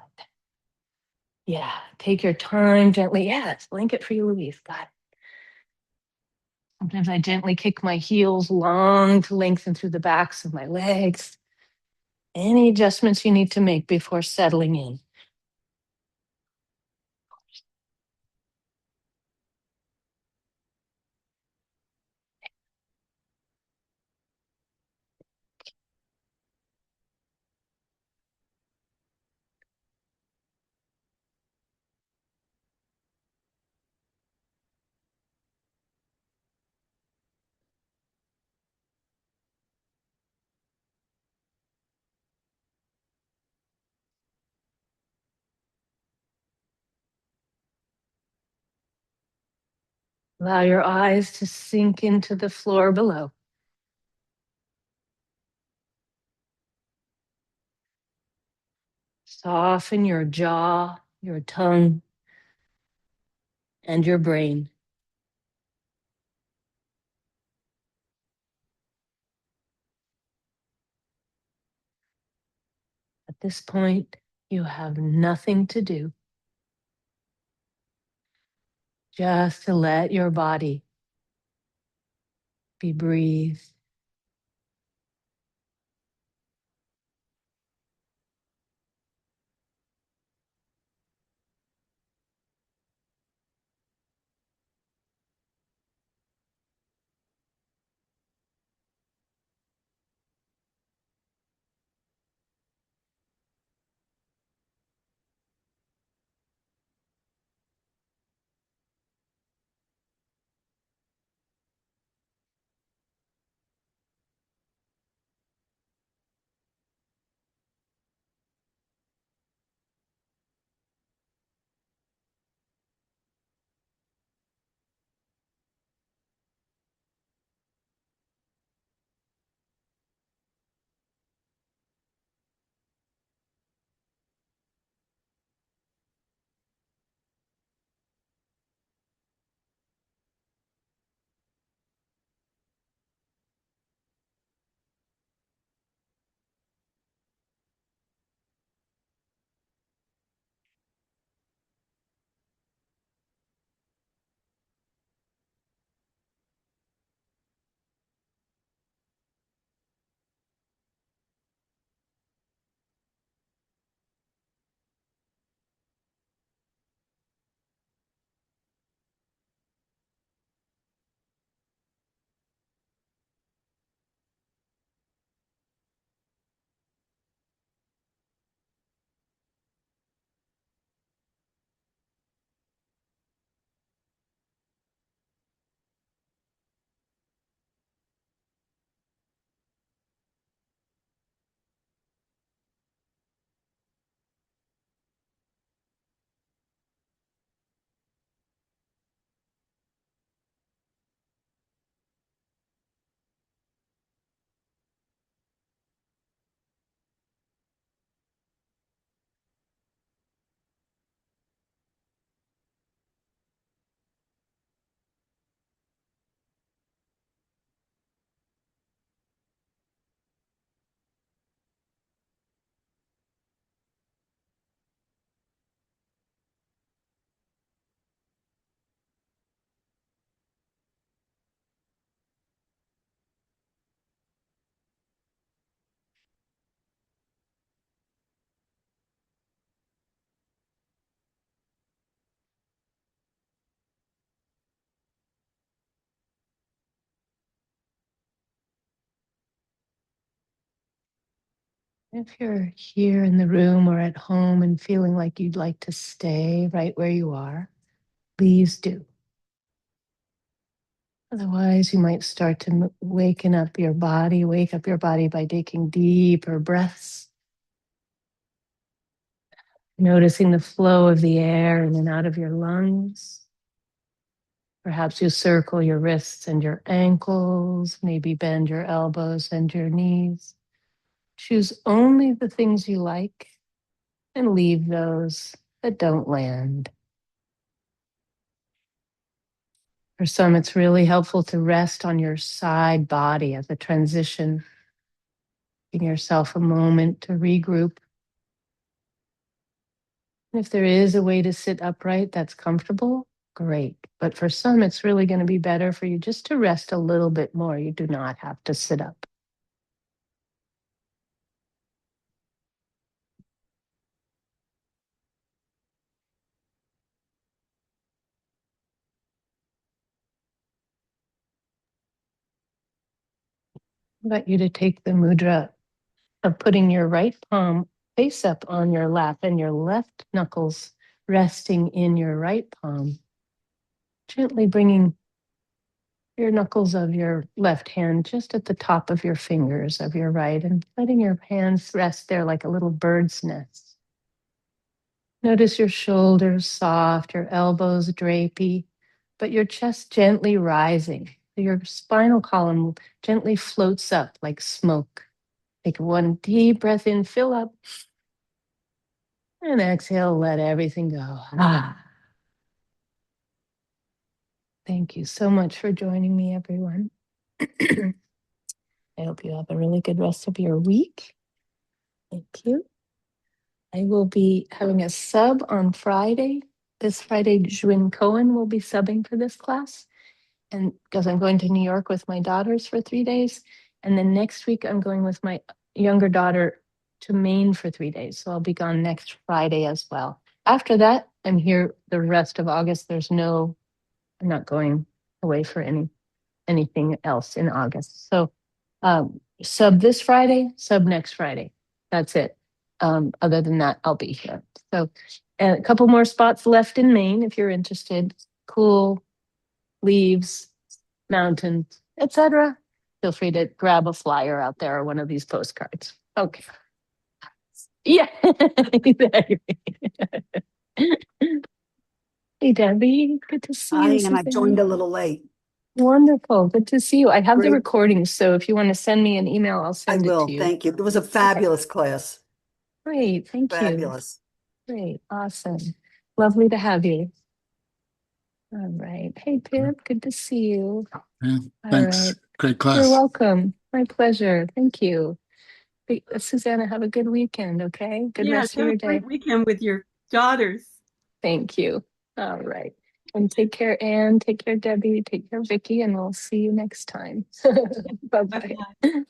Yeah, take your time gently. Yeah, it's blanket for you, Louise. Got it. Sometimes I gently kick my heels long to lengthen through the backs of my legs. Any adjustments you need to make before settling in. Allow your eyes to sink into the floor below. Soften your jaw, your tongue, and your brain. At this point, you have nothing to do. Just to let your body be breathed. If you're here in the room or at home and feeling like you'd like to stay right where you are, please do. Otherwise, you might start to wake up your body by taking deeper breaths, noticing the flow of the air in and out of your lungs. Perhaps you circle your wrists and your ankles, maybe bend your elbows and your knees. Choose only the things you like and leave those that don't land. For some, it's really helpful to rest on your side body as a transition, giving yourself a moment to regroup. If there is a way to sit upright that's comfortable, great. But for some, it's really going to be better for you just to rest a little bit more. You do not have to sit up. I invite you to take the mudra of putting your right palm face up on your lap and your left knuckles resting in your right palm. Gently bringing your knuckles of your left hand just at the top of your fingers of your right and letting your hands rest there like a little bird's nest. Notice your shoulders soft, your elbows drapey, but your chest gently rising. Your spinal column gently floats up like smoke. Take one deep breath in, fill up, and exhale, let everything go. Thank you so much for joining me, everyone. I hope you have a really good rest of your week. Thank you. I will be having a sub on Friday. This Friday, Juin Cohen will be subbing for this class. And because I'm going to New York with my daughters for 3 days. And then next week, I'm going with my younger daughter to Maine for 3 days. So I'll be gone next Friday as well. After that, I'm here the rest of August. I'm not going away for anything else in August. So sub this Friday, sub next Friday. That's it. Other than that, I'll be here. So a couple more spots left in Maine if you're interested. Cool leaves, mountains, etc. Feel free to grab a flyer out there or one of these postcards. Okay. Yeah. Hey, Debbie. Good to see I you. am. I joined a little late. Wonderful. Good to see you. I have the Great. recordings, so if you want to send me an email, I'll I send it will. to you. Thank you. It was a fabulous class. Great. Thank you. Fabulous. Great. Awesome. Lovely to have you. All right. Hey, Pip. Good to see you. Yeah, All thanks. right. Great You're class. welcome. My pleasure. Thank you. Hey, Susanna, have a good weekend, okay? Good Yeah, rest of have your a day. great weekend with your daughters. Thank you. All right. And take care, Anne. Take care, Debbie. Take care, Vicky, and we'll see you next time. Bye-bye. Bye-bye.